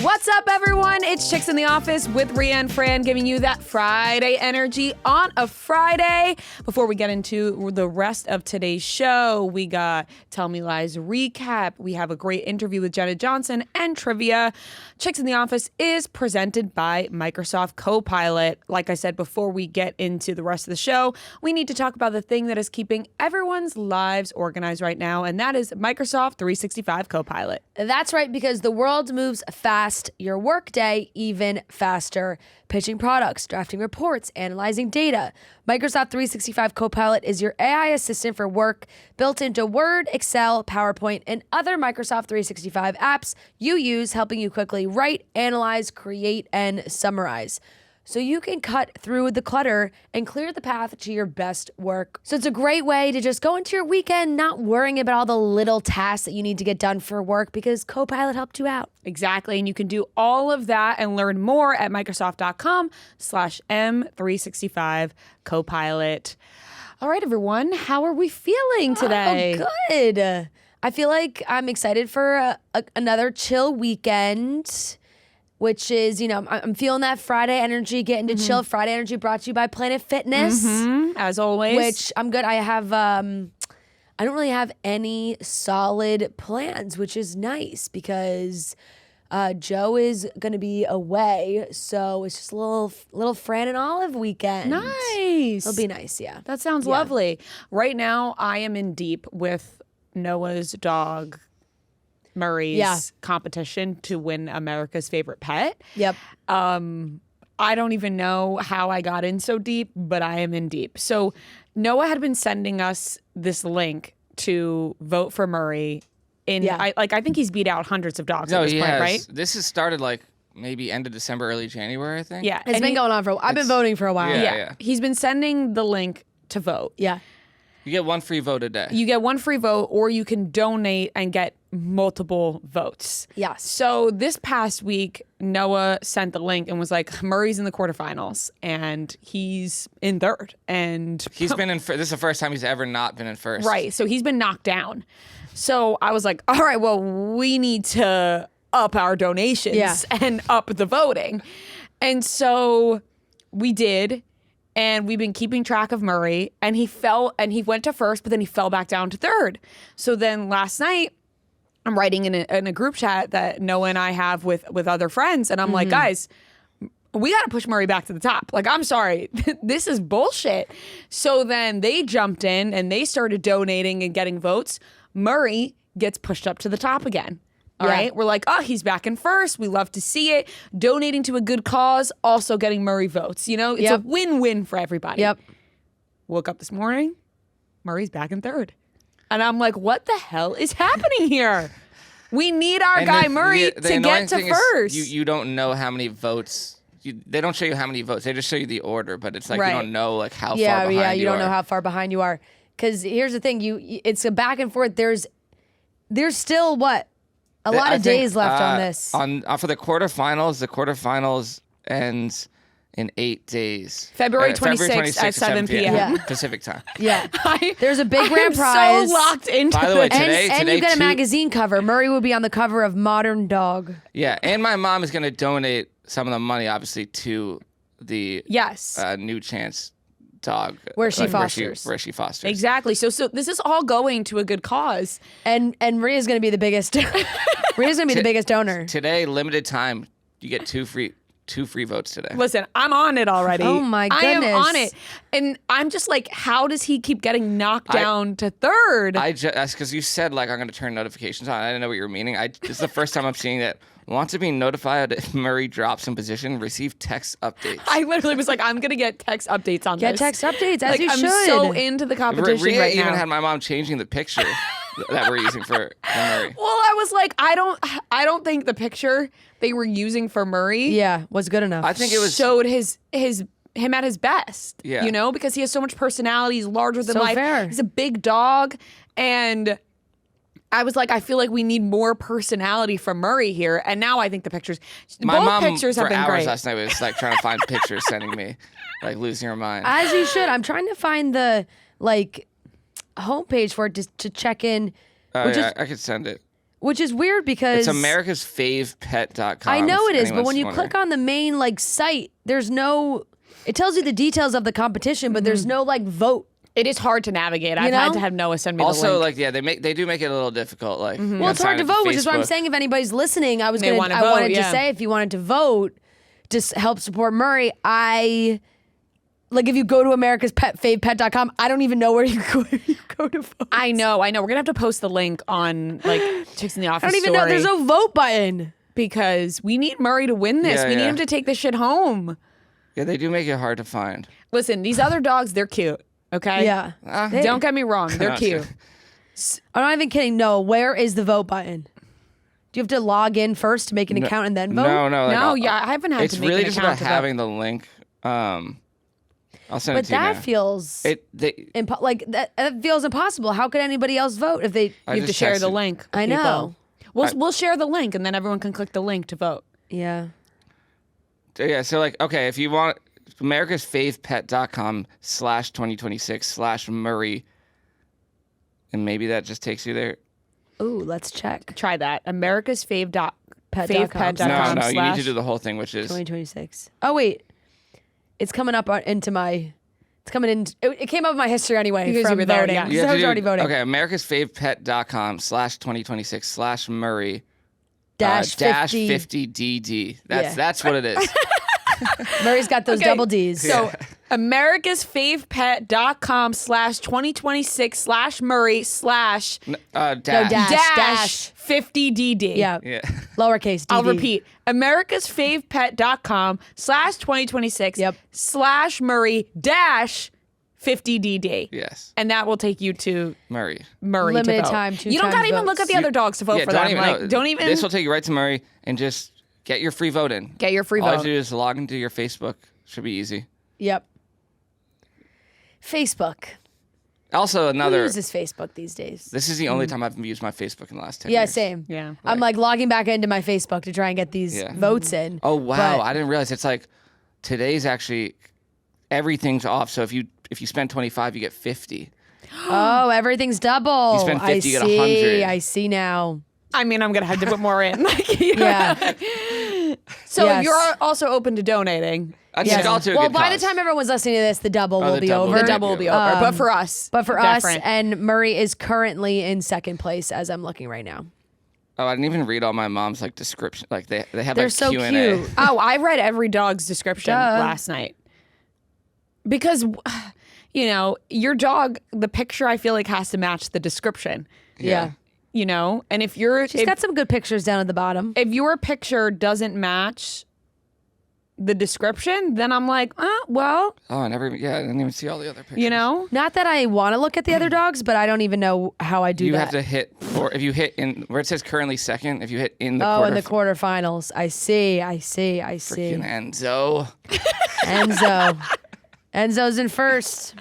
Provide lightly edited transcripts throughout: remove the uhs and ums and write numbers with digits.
What's up, everyone? It's Chicks in the Office with Ria and Fran, giving you that Friday energy on a Friday. Before we get into the rest of today's show, we got Tell Me Lies recap. We have a great interview with Jenna Johnson and trivia. Chicks in the Office is presented by Microsoft Copilot. Like I said, before we get into the rest of the show, we need to talk about the thing that is keeping everyone's lives organized right now, and that is Microsoft 365 Copilot. That's right, because the world moves fast. Your workday even faster. Pitching products, drafting reports, analyzing data. Microsoft 365 Copilot is your AI assistant for work, built into Word, Excel, PowerPoint, and other Microsoft 365 apps you use, helping you quickly write, analyze, create, and summarize. So you can cut through the clutter and clear the path to your best work. So it's a great way to just go into your weekend not worrying about all the little tasks that you need to get done for work, because Copilot helped you out. Exactly. And you can do all of that and learn more at Microsoft.com/M365 Copilot. All right, everyone. How are we feeling today? Oh, good. I feel like I'm excited for another chill weekend, which is, I'm feeling that Friday energy, getting to chill. Friday energy brought to you by Planet Fitness. As always. Which I'm good. I have, I don't really have any solid plans, which is nice because Joe is going to be away. So it's just a little Fran and Olive weekend. Nice. It'll be nice, yeah. That sounds lovely. Right now, I am in deep with Noah's dog Murray's competition to win America's favorite pet. Yep. I don't even know how I got in so deep, but I am in deep. So Noah had been sending us this link to vote for Murray. I think he's beat out hundreds of dogs at this point, right? This has started like maybe end of December, early January, I think. Yeah. It's been going on for a while. I've been voting for a while. Yeah. He's been sending the link to vote. Yeah. You get one free vote a day. You get one free vote, or you can donate and get multiple votes. Yes. So this past week, Noah sent the link and was like, Murray's in the quarterfinals, and he's in third. And He's been in this is the first time he's ever not been in first. right, so he's been knocked down. So I was like, all right, well, we need to up our donations and up the voting. And so we did. And we've been keeping track of Murray, and he went to first, but then he fell back down to third. So then last night, I'm writing in a group chat that Noah and I have with other friends, and I'm like, guys, we got to push Murray back to the top. Like, I'm sorry, this is bullshit. So then they jumped in and they started donating and getting votes. Murray gets pushed up to the top again. All right. We're like, oh, he's back in first. We love to see it. Donating to a good cause, also getting Murray votes. It's a win-win for everybody. Yep. Woke up this morning, Murray's back in third. And I'm like, what the hell is happening here? We need our guy Murray to get to first. You don't know how many votes. They don't show you how many votes. They just show you the order, but it's like you don't know like how far behind you are. Yeah, you don't know how far behind you are. Because here's the thing, it's a back and forth. There's still what? A lot of days left on this. For the quarterfinals ends in 8 days. February 26th at 7 p.m. Pacific time. Yeah. There's a big grand prize. So locked into By the way, this. And you get a magazine cover. Murray will be on the cover of Modern Dog. Yeah, and my mom is going to donate some of the money, obviously, to the New Chance dog where she fosters. Exactly. So this is all going to a good cause. And Maria's going to be the biggest. Maria's going to be the biggest donor. Today, limited time, you get two free votes today. Listen, I'm on it already. Oh my goodness. I am on it. And I'm just like, how does he keep getting knocked down to third? That's because you said like I'm going to turn notifications on. I didn't know what you were meaning. This is the first time I'm seeing that. Want to be notified if Murray drops in position, receive text updates. I literally was like, I'm going to get text updates on this. Get text updates, as you should. I'm so into the competition Ria right now. even had my mom changing the picture that we're using for Murray. Well, I was like, I don't think the picture they were using for Murray was good enough. I think it was showed him at his best. Yeah. Because he has so much personality. He's larger than so life. Fair. He's a big dog. And I was like, I feel like we need more personality from Murray here. And now I think both pictures have been great. Last night was like trying to find pictures, sending me like losing her mind. As you should. I'm trying to find the homepage for it to check in. I could send it. Which is weird because It's americasfavepet.com. I know it is, but anyone's when you wondering. click on the main like site, there's no. It tells you the details of the competition, but there's no like vote. It is hard to navigate. I've had to have Noah send me the Also, link. they do make it a little difficult. Like, Well, it's hard to vote, which is why I'm saying if anybody's listening, I wanted to say if you wanted to vote, just help support Murray. Like if you go to americasfavepet.com, I don't even know where you go to vote. I know. We're gonna have to post the link on like Chicks in the Office. I don't even know. There's no vote button because we need Murray to win this. Yeah, we need yeah. him to take this shit home. Yeah, they do make it hard to find. Listen, these other dogs, they're cute. Okay. Yeah. Don't get me wrong. They're cute. I'm not even kidding. No, where is the vote button? Do you have to log in first to make an account and then vote? No. No, I haven't had It's to make really an just account about to vote. having the link. I'll send it But to you that now. feels They, that feels impossible. How could anybody else vote if they? I You have to just share the texted- link. I know. We'll share the link and then everyone can click the link to vote. Yeah. Yeah, so like, okay, if you want americasfavepet.com/2026/Murray, and maybe that just takes you there. Ooh, let's check. Try that. Americasfavepet.com. Pet.com. No, you need to do the whole thing, which is 2026. Oh wait, it's coming up into my. It's coming in. It came up in my history anyway Because from you were there, voting. yeah. you So have I to was do- already voting. Okay, americasfavepet.com/2026/Murray Dash 50. 50DD. Yeah. That's what it is. Murray's got those Okay, double D's. So americasfavepet.com/2026/Murray/ dash. 50DD. Yeah. Yeah. Lowercase. I'll DD. repeat. americasfavepet.com/2026/Murray - 50DD. Yes. And that will take you to Murray. Murray Limited to vote. time, 2 You don't gotta times even look votes. at the other dogs to vote Yeah, for don't them. even. Like, No, don't even This will take you right to Murray and just get your free vote in. get your free All you have vote. to do is log into your Facebook. Should be easy. Yep. Facebook. Also, Who another. uses Facebook these days? This is the only time I've used my Facebook in the last 10 Yeah, years. same. Yeah. I'm like logging back into my Facebook to try and get these Yeah. votes in. Oh wow! But- I didn't realize it's like today's actually everything's off. So if you spend 25, you get 50. Oh, everything's double. You spend 50, I you get see. 100. I see now. I mean, I'm gonna have to put more in. Like, you know? Yeah. So Yes. you're also open to donating. I just all to a Well, good by cause. the time everyone's listening to this, the double will the be double over. will The be double will be over. But for us, But for us, different. and Murray is currently in second place as I'm looking right now. Oh, I didn't even read all my mom's like description. Like they have They're like so Q&A. cute. Oh, I read every dog's description last night. Because, you know, your dog, the picture I feel like has to match the description. Yeah. You know? And if you're She's got some good pictures down at the bottom. if your picture doesn't match the description, then I'm like, well, Oh, I didn't even see all the other pictures. you know? Not that I want to look at the other dogs, but I don't even know how I do You that. have to hit, or if you hit in where it says currently second, if you hit in the in the quarterfinals. I see. freaking Enzo. Enzo. Enzo's in first.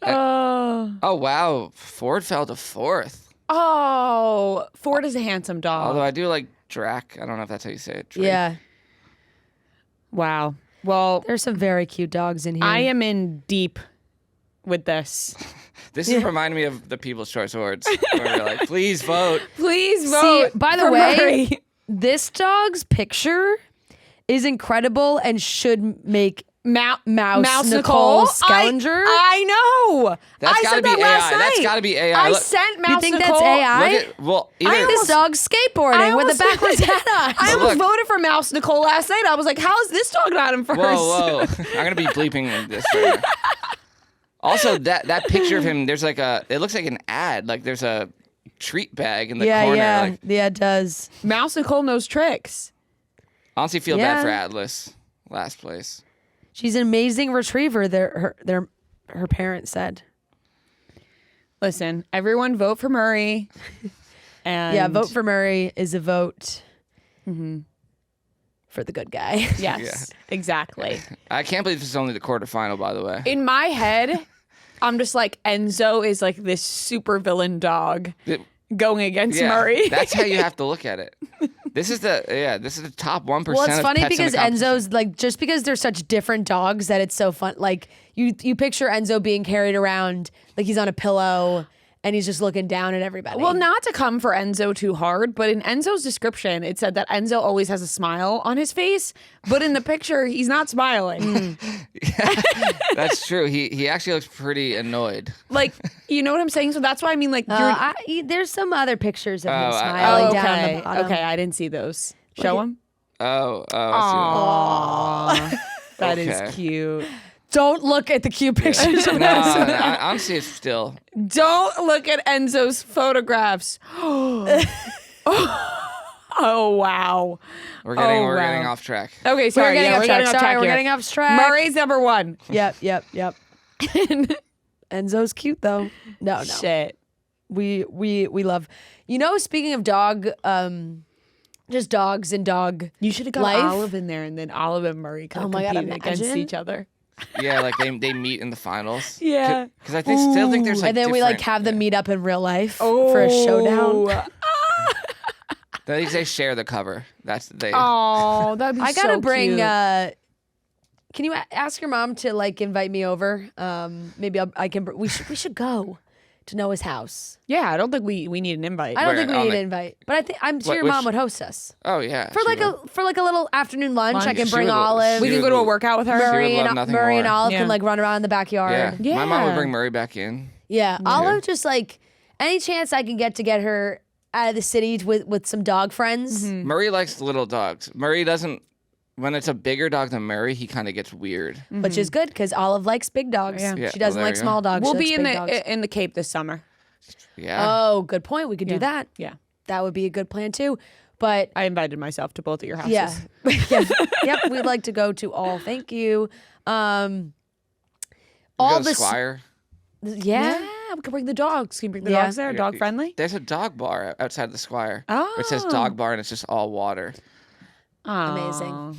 Oh wow, Ford fell to fourth. Oh, Ford is a handsome dog. Although I do like Drac. I don't know if that's how you say it. Drake. Yeah. Wow. Well, There's some very cute dogs in here. I am in deep with this. This is reminding me of the People's Choice Awards, where we're like, please vote. Please vote. by the for way, Murray. This dog's picture is incredible and should make Mouse Nicole Scavenger. I know. That's I gotta said be that last AI. night. That's gotta be AI. I Look- sent Mouse You think Nicole. that's AI? Look at, well, either, This dog's skateboarding with a backwards hat on. I Look. almost voted for Mouse Nicole last night. I was like, how is this dog not in first? whoa. I'm gonna be bleeping this. Right now. Also, that picture of him, there's like it looks like an ad. Like there's a treat bag in the corner. Like, Yeah, it does. Mouse Nicole knows tricks. I honestly feel Yeah. bad for Atlas, last place. She's an amazing retriever. Her parents said. Listen, everyone vote for Murray. And Yeah, vote for Murray is a vote for the good guy. Yes, exactly. I can't believe this is only the quarterfinal, by the way. In my head, I'm just like, Enzo is like this super villain dog going against Murray. That's how you have to look at it. This is the top 1%. Well, it's of funny pets in because the competition. Enzo's like, just because they're such different dogs that it's so fun. Like you picture Enzo being carried around like he's on a pillow and he's just looking down at everybody. Well, not to come for Enzo too hard, but in Enzo's description, it said that Enzo always has a smile on his face, but in the picture, he's not smiling. That's true. He actually looks pretty annoyed. Like, you know what I'm saying? So that's why I mean, like, there's some other pictures of him Oh, smiling down on okay. the bottom. Okay, I didn't see those. Show him. Oh, Aww. That Okay. is cute. Don't look at the cute pictures of no, Enzo. honestly, it's still. Don't look at Enzo's photographs. Oh, wow. We're getting Oh, getting wow. off track. Okay, sorry. We're getting yeah, off track. Sorry, we're here. getting off track. Murray's number one. Yep. Enzo's cute though. No. Shit. We love. You know, speaking of dog, just dogs and dog. You should have got life. Olive in there, and then Olive and Murray could Oh have my God, competed against imagine. each other. Yeah, like they meet in the finals. Yeah. Because I still think there's like And then we like different- have them meet up in real life for a showdown. They share the cover. That's they. Oh, that'd be I gotta so bring. cute. Can you ask your mom to like invite me over? Maybe I can. We should go to Noah's house. Yeah, I don't think we need an invite. I don't Where, think we on need the- an invite, but I'm sure your which- mom would host us Oh yeah. for like a little afternoon lunch. I can She bring would- Olive. We she can would go to a love- workout with her. She would Murray love and nothing Murray and more. Olive Yeah. can like run around in the backyard. Yeah. My mom would Yeah. bring Murray back in. Yeah, Olive just like any chance I can get her out of the city with some dog friends. Murray likes little dogs. Murray doesn't. When it's a bigger dog than Murray, he kind of gets weird. Which is good because Olive likes big dogs. Yeah. Yeah, She doesn't well, there like you small dogs. We'll she be likes big dogs. in the Cape this summer. Yeah. Oh, good point. We could do that. Yeah. That would be a good plan too. But I invited myself to both of your houses. yeah, yep, we'd like to go to all. Thank you. All We go to the Squire. yeah. Yeah, we can bring the dogs. Can you bring the Yeah. dogs there? Dog friendly? There's a dog bar outside the Squire. Where it says dog bar and it's just all water. Amazing.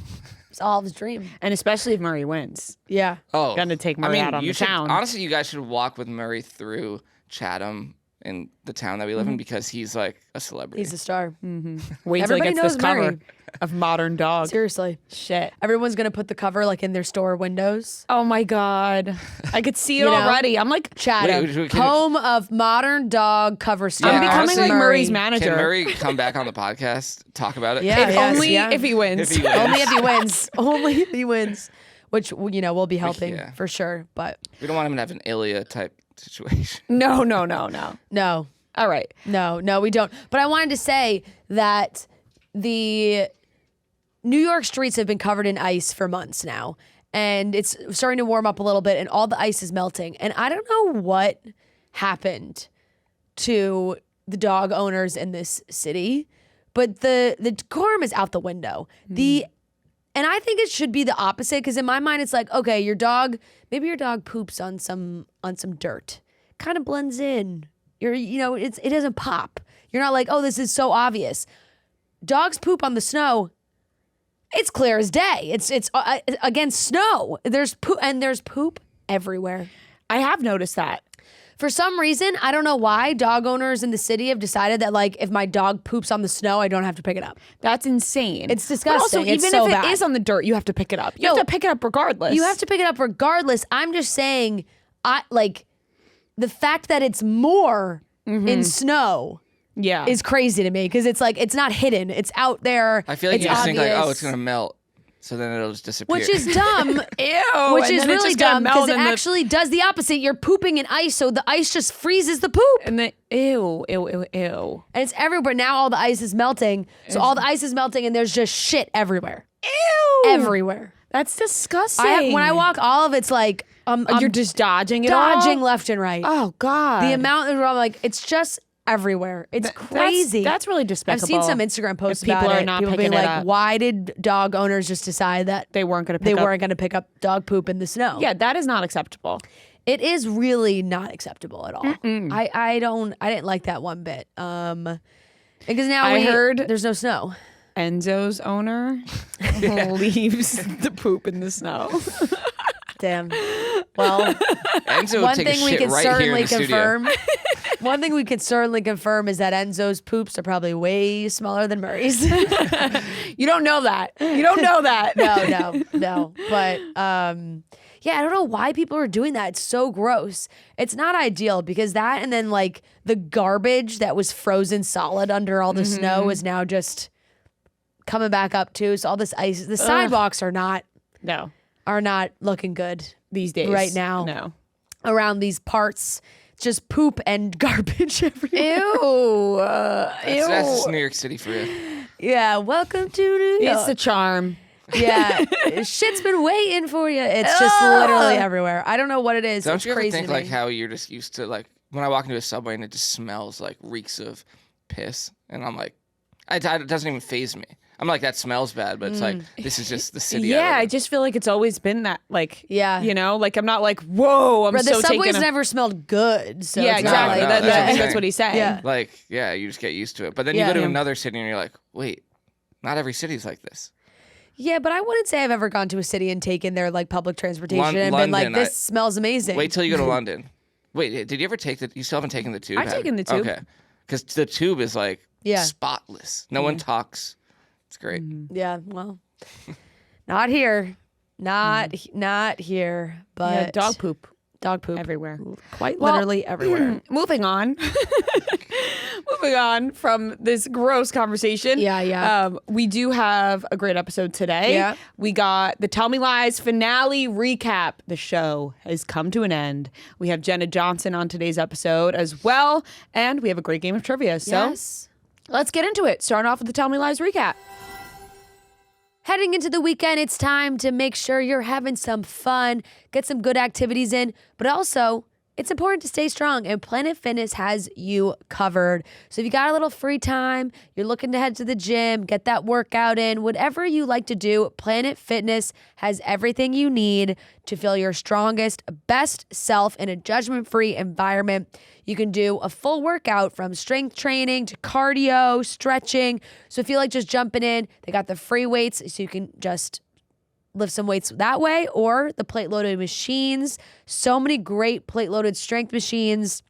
It's Olive's dream. And especially if Murray wins. Yeah. Oh, Gonna take Murray out on you the should, town. Honestly, you guys should walk with Murray through Chatham in the town that we live in because he's like a celebrity. He's a star. Wait till Everybody he gets this knows cover Murray. of Modern Dog. Seriously. Shit. Everyone's gonna put the cover like in their store windows. Oh my God. I could see it You know? already. I'm like, Chatham, Wait, can- home of modern dog cover store. I'm becoming honestly, like Murray's manager. Can Murray come back on the podcast, talk about it? Yeah. if yes, only yeah. if he wins. If he wins. Only if he wins. Only if he wins. Which we'll be helping Yeah. for sure. But We don't want him to have an Ilya type situation. No. no. All right. No, we don't. But I wanted to say that the New York streets have been covered in ice for months now. And it's starting to warm up a little bit and all the ice is melting. And I don't know what happened to the dog owners in this city, but the decorum is out the window. And I think it should be the opposite because in my mind it's like, okay, maybe your dog poops on some dirt. Kind of blends in. It doesn't pop. You're not like, oh, this is so obvious. Dogs poop on the snow. It's clear as day. It's against snow. There's poop everywhere. I have noticed that. For some reason, I don't know why, dog owners in the city have decided that like if my dog poops on the snow, I don't have to pick it up. That's insane. It's But disgusting. also, It's even so if bad. it is on the dirt, you have to pick it up. You No. have to pick it up regardless. You have to pick it up regardless. I'm just saying, the fact that it's more in snow Yeah. is crazy to me because it's like it's not hidden. It's out there. I feel like it's you just think like, oh, obvious. it's gonna melt, so then it'll just disappear. Which is dumb. Ew. Which and is then it's really just gonna dumb melt because it in the- actually does the opposite. You're pooping in ice, so the ice just freezes the poop. And then, ew. And it's everywhere. Now all the ice is melting. So all the ice is melting and there's just shit everywhere. Ew. Everywhere. That's disgusting. When I walk, all of it's like I'm you're just dodging it all? dodging left and right. Oh God. The amount of I'm like, it's just everywhere. It's crazy. That's really I've despicable. seen some Instagram posts If people about are it. not People being picking it like, up. why did dog owners just decide that They weren't going to they pick up. weren't going to pick up dog poop in the snow? Yeah, that is not acceptable. It is really not acceptable at all. I didn't like that one bit. Because now I heard- there's no snow. Enzo's owner leaves the poop in the snow. Damn. Well, Enzo would one take a thing we shit can right here in certainly the studio. confirm. One thing we can certainly confirm is that Enzo's poops are probably way smaller than Murray's. You don't know that. You don't know that. No. But Yeah, I don't know why people are doing that. It's so gross. It's not ideal because that and then like the garbage that was frozen solid under all the snow is now just coming back up too. So all this ice, the sidewalks are not looking good these days right now. No. Around these parts, it's just poop and garbage everywhere. Ew. That's just New York City for you. Yeah, welcome to New York. It's the charm. Yeah, shit's been waiting for you. It's just literally everywhere. I don't know what it is. Don't it's you ever crazy think to me. like how you're just used to like when I walk into a Subway and it just smells like reeks of piss, and I'm like, it doesn't even faze me. I'm like, that smells bad, but it's like this is just the city. Yeah, I just feel like it's always been that. Like, Yeah. you know, like I'm not like, whoa, I'm But so the Subway's taken. never smelled good. So Yeah, it's not exactly. like- No, that's what I'm That's saying. what he's saying. Yeah. Like, yeah, you just get used to it. But then you Yeah. go to Yeah. another city and you're like, wait, not every city's like this. Yeah, but I wouldn't say I've ever gone to a city and taken their like public transportation and been like, London, this smells amazing. Wait till you go to London. Wait, did you ever take you still haven't taken the tube? I've have taken you? the tube. Okay. Because the tube is like Yeah. spotless. No one talks. It's great. Yeah, well, not here. Not here, but Yeah, dog poop dog poop everywhere. quite Well, literally everywhere. Moving on. Moving on from this gross conversation. Yeah. We do have a great episode today. Yeah. We got the Tell Me Lies finale recap. The show has come to an end. We have Jenna Johnson on today's episode as well. And we have a great game of trivia. So Yes. let's get into it. Starting off with the Tell Me Lies recap. Heading into the weekend, it's time to make sure you're having some fun, get some good activities in, but also it's important to stay strong, and Planet Fitness has you covered. So if you got a little free time, you're looking to head to the gym, get that workout in, whatever you like to do, Planet Fitness has everything you need to feel your strongest, best self in a judgment-free environment. You can do a full workout from strength training to cardio, stretching. So if you like just jumping in, they got the free weights so you can just lift some weights that way, or the plate loaded machines. So many great plate loaded strength machines,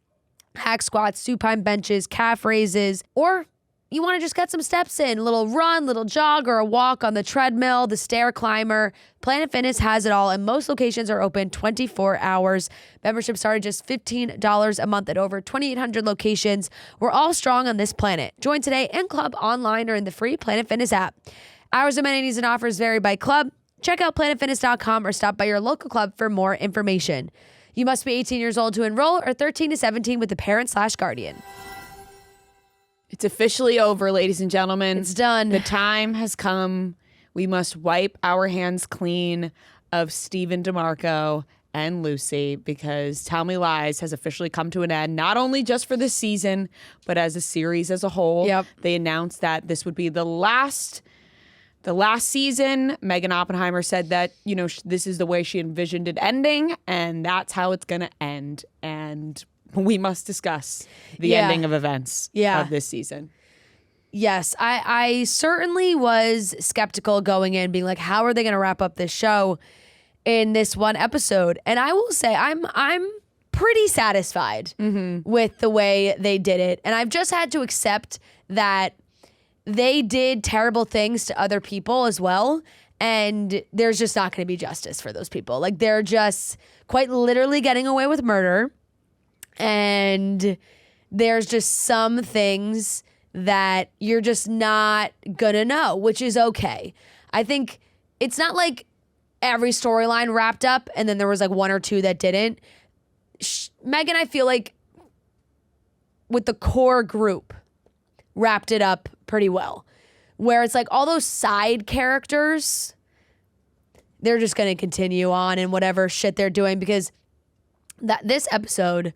hack squats, supine benches, calf raises, or you want to just get some steps in, a little run, little jog, or a walk on the treadmill, the stair climber. Planet Fitness has it all, and most locations are open 24 hours. Membership started just $15 a month at over 2,800 locations. We're all strong on this planet. Join today and club online or in the free Planet Fitness app. Hours, amenities, and offers vary by club. Check out planetfitness.com or stop by your local club for more information. You must be 18 years old to enroll or 13 to 17 with a parent/guardian. It's officially over, ladies and gentlemen. It's done. The time has come. We must wipe our hands clean of Stephen DeMarco and Lucy, because Tell Me Lies has officially come to an end, not only just for this season, but as a series as a whole. Yep. They announced that this would be the last season. Megan Oppenheimer said that, you know, this is the way she envisioned it ending, and that's how it's going to end. And we must discuss the ending of events of this season. Yes, I certainly was skeptical going in, being like, how are they going to wrap up this show in this one episode? And I will say I'm pretty satisfied with the way they did it. And I've just had to accept that they did terrible things to other people as well. And there's just not going to be justice for those people. Like, they're just quite literally getting away with murder. And there's just some things that you're just not gonna know, which is okay. I think it's not like every storyline wrapped up and then there was like one or two that didn't. Megan, I feel like with the core group, wrapped it up pretty well. Where it's like all those side characters, they're just gonna continue on in whatever shit they're doing, because this episode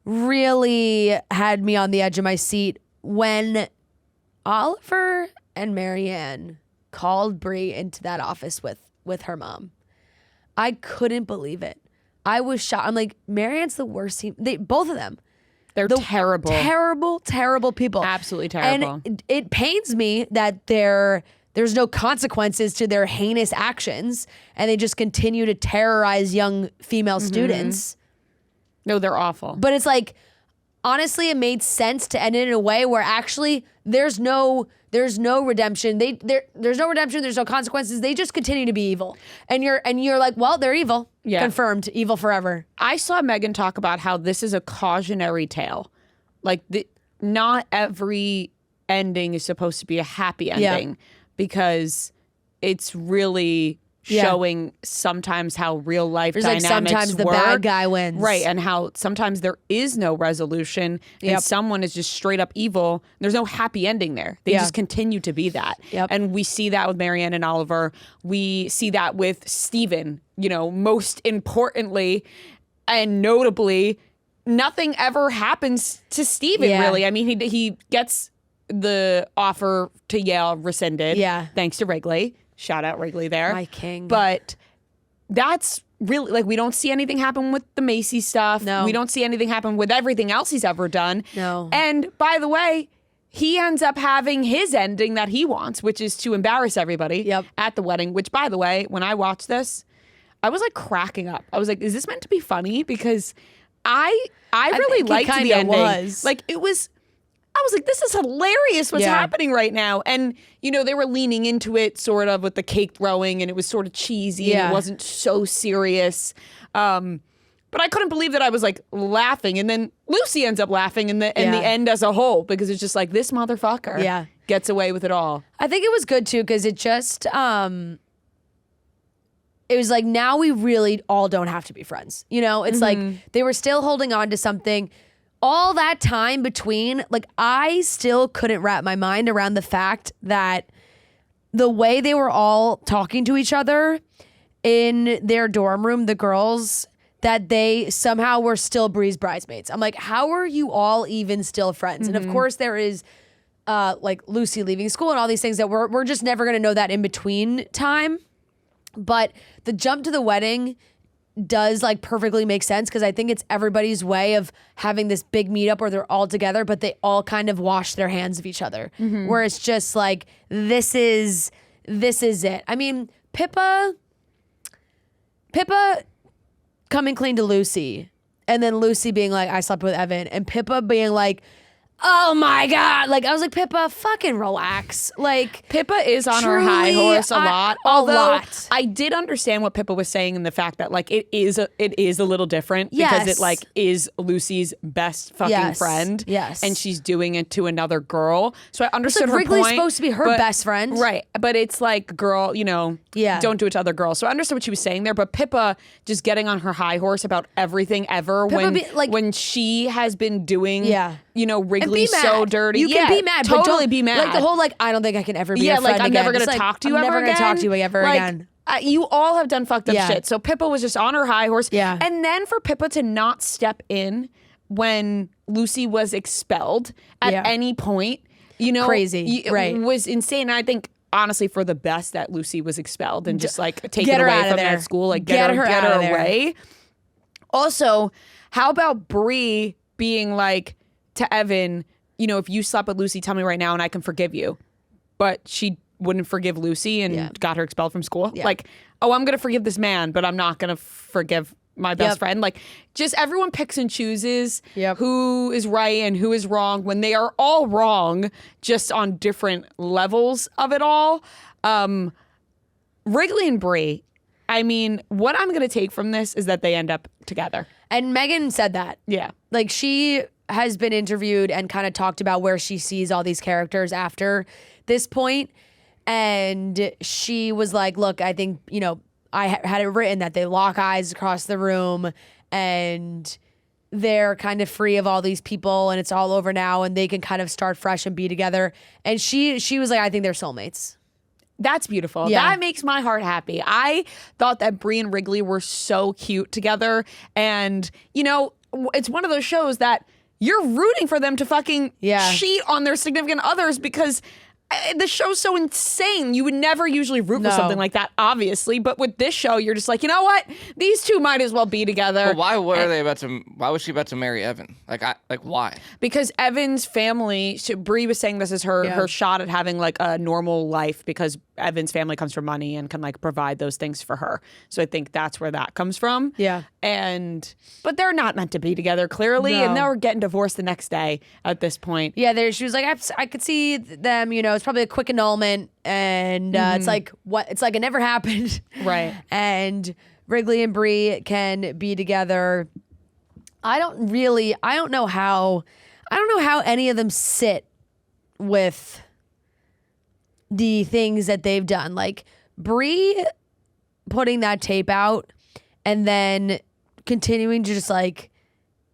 really had me on the edge of my seat when Oliver and Marianne called Bri into that office with her mom. I couldn't believe it. I was shocked. I'm like, Marianne's the worst team. Both of them. They're terrible. Terrible people. Absolutely terrible. And it pains me that there's no consequences to their heinous actions, and they just continue to terrorize young female students. No, they're awful. But it's like, honestly, it made sense to end it in a way where actually there's no redemption. There's no redemption. There's no consequences. They just continue to be evil. And you're like, well, they're evil. Yeah. Confirmed. Evil forever. I saw Megan talk about how this is a cautionary tale. Like, not every ending is supposed to be a happy ending because it's really showing sometimes how real life dynamics like sometimes the work. bad guy wins. Right, and how sometimes there is no resolution and someone is just straight up evil. There's no happy ending there. They just continue to be that. And we see that with Marianne and Oliver. We see that with Steven, most importantly and notably, nothing ever happens to Steven really. I mean, he gets the offer to Yale rescinded thanks to Wrigley. Shout out Wrigley there. My king. But that's really, like, we don't see anything happen with the Macy stuff. No. We don't see anything happen with everything else he's ever done. No. And by the way, he ends up having his ending that he wants, which is to embarrass everybody at the wedding, which, by the way, when I watched this, I was like cracking up. I was like, is this meant to be funny? Because I really liked the ending. Like, I was like, this is hilarious what's happening right now. And, they were leaning into it sort of with the cake throwing, and it was sort of cheesy and it wasn't so serious. But I couldn't believe that I was like laughing. And then Lucy ends up laughing in the end as a whole, because it's just like, this motherfucker gets away with it all. I think it was good too, because it just, it was like, now we really all don't have to be friends. It's like they were still holding on to something. All that time between, like, I still couldn't wrap my mind around the fact that the way they were all talking to each other in their dorm room, the girls, that they somehow were still Bri's bridesmaids. I'm like, how are you all even still friends? And of course there is like Lucy leaving school and all these things that we're just never going to know that in between time. But the jump to the wedding does like perfectly make sense, because I think it's everybody's way of having this big meetup where they're all together, but they all kind of wash their hands of each other. Where it's just like, this is it. I mean, Pippa coming clean to Lucy, and then Lucy being like, I slept with Evan, and Pippa being like, oh my God. Like, I was like, Pippa, fucking relax. Like, Pippa is on her high horse a lot. Although I did understand what Pippa was saying in the fact that, like, it is a little different because it, like, is Lucy's best fucking friend. Yes. And she's doing it to another girl. So I understood her Wrigley's point. supposed to be her best friend. Right. But it's like, girl, don't do it to other girls. So I understood what she was saying there. But Pippa just getting on her high horse about everything ever when she has been doing, Wrigley so dirty. You can be mad, totally but don't be mad. Like the whole, like, I don't think I can ever be a friend I'm again. never gonna talk to you ever again. I'm never gonna talk to you ever again. You all have done fucked up shit. So Pippa was just on her high horse. Yeah. And then for Pippa to not step in when Lucy was expelled at any point, crazy, right? Was insane. And I think, honestly, for the best that Lucy was expelled and just like taken get her away out of from there. that school. Like, get her away. Also, how about Bri being like to Evan, if you slept with Lucy, tell me right now and I can forgive you. But she wouldn't forgive Lucy and got her expelled from school. Yeah. Like, oh, I'm going to forgive this man, but I'm not going to forgive my best friend. Like, just everyone picks and chooses who is right and who is wrong when they are all wrong, just on different levels of it all. Wrigley and Bri, I mean, what I'm going to take from this is that they end up together. And Megan said that. Yeah. Like, she has been interviewed and kind of talked about where she sees all these characters after this point. And she was like, look, I think, I had it written that they lock eyes across the room and they're kind of free of all these people and it's all over now and they can kind of start fresh and be together. And she was like, I think they're soulmates. That's beautiful. Yeah. That makes my heart happy. I thought that Bri and Wrigley were so cute together. And, it's one of those shows that you're rooting for them to fucking cheat on their significant others because the show's so insane. You would never usually root for something like that, obviously. But with this show, you're just like, you know what? These two might as well be together. But why was she about to marry Evan? Why? Because Evan's family, Bri was saying this is her shot at having like a normal life because Evan's family comes from money and can like provide those things for her. So I think that's where that comes from. Yeah. But they're not meant to be together, clearly. No. And they're getting divorced the next day at this point. Yeah, she was like, I could see them, it's probably a quick annulment. And it's like, what? It's like it never happened. Right. And Wrigley and Bri can be together. I don't know how any of them sit with the things that they've done. Like Bri putting that tape out and then continuing to just like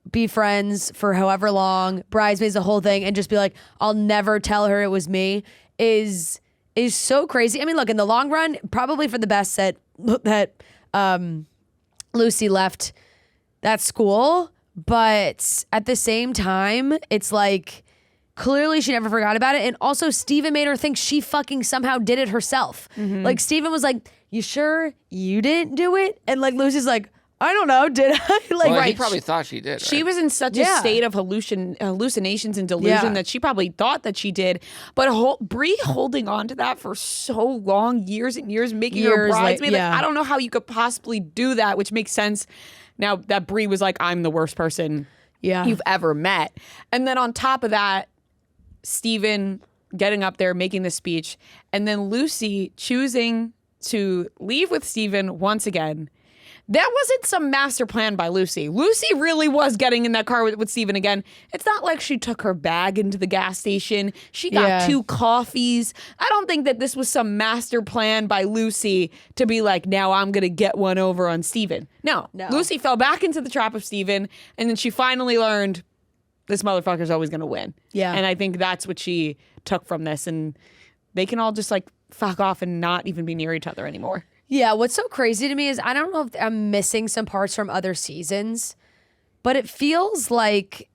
be friends for however long, bridesmaids, the whole thing, and just be like, I'll never tell her it was me is so crazy. I mean, look, in the long run, probably for the best that Lucy left that school, but at the same time, it's like clearly she never forgot about it. And also Steven made her think she fucking somehow did it herself. Like Steven was like, you sure you didn't do it? And like Lucy's like, I don't know, did I? He probably thought she did. Right? She was in such a state of hallucinations and delusion that she probably thought that she did. But Bri holding on to that for so long, years and years, making her a bridesmaid. I don't know how you could possibly do that, which makes sense now that Bri was like, I'm the worst person you've ever met. And then on top of that, Steven getting up there, making the speech, and then Lucy choosing to leave with Steven once again. That wasn't some master plan by Lucy. Lucy really was getting in that car with Steven again. It's not like she took her bag into the gas station. She got 2 coffees. I don't think that this was some master plan by Lucy to be like, now I'm going to get one over on Steven. No. Lucy fell back into the trap of Steven, and then she finally learned this motherfucker's always going to win. Yeah. And I think that's what she took from this. And they can all just like fuck off and not even be near each other anymore. Yeah, what's so crazy to me is I don't know if I'm missing some parts from other seasons, but it feels like